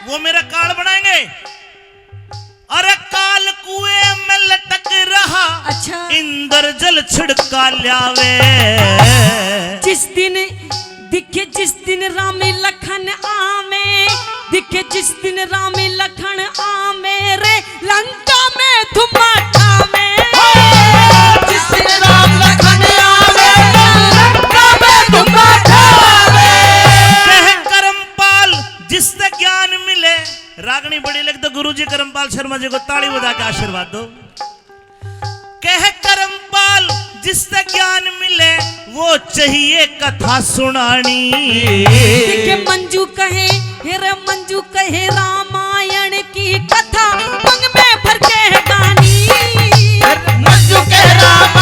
वो मेरा काल बनाएंगे। अरे काल कुएं में लटक रहा, अच्छा, इंद्र जल छिड़का ल्यावे। जिस दिन रामी लखन आमे, दिखे जिस दिन रामी लखन आमे रे लंका में धुमाटा में। जिस दिन राम लखन आवे लंका में धुमाटा में। कह करमपाल जिससे ज्ञान मिले, रागनी बड़ी लग तो गुरुजी करमपाल शर्मा जी को ताली बजा के आशीर्वाद दो। कह करमपाल जिससे ज्ञान मिले, वो चाहिए कथा सुनानी। दिखे मंजू कहे रामायण की कथा पंग में भर के गानी। मंजू के राम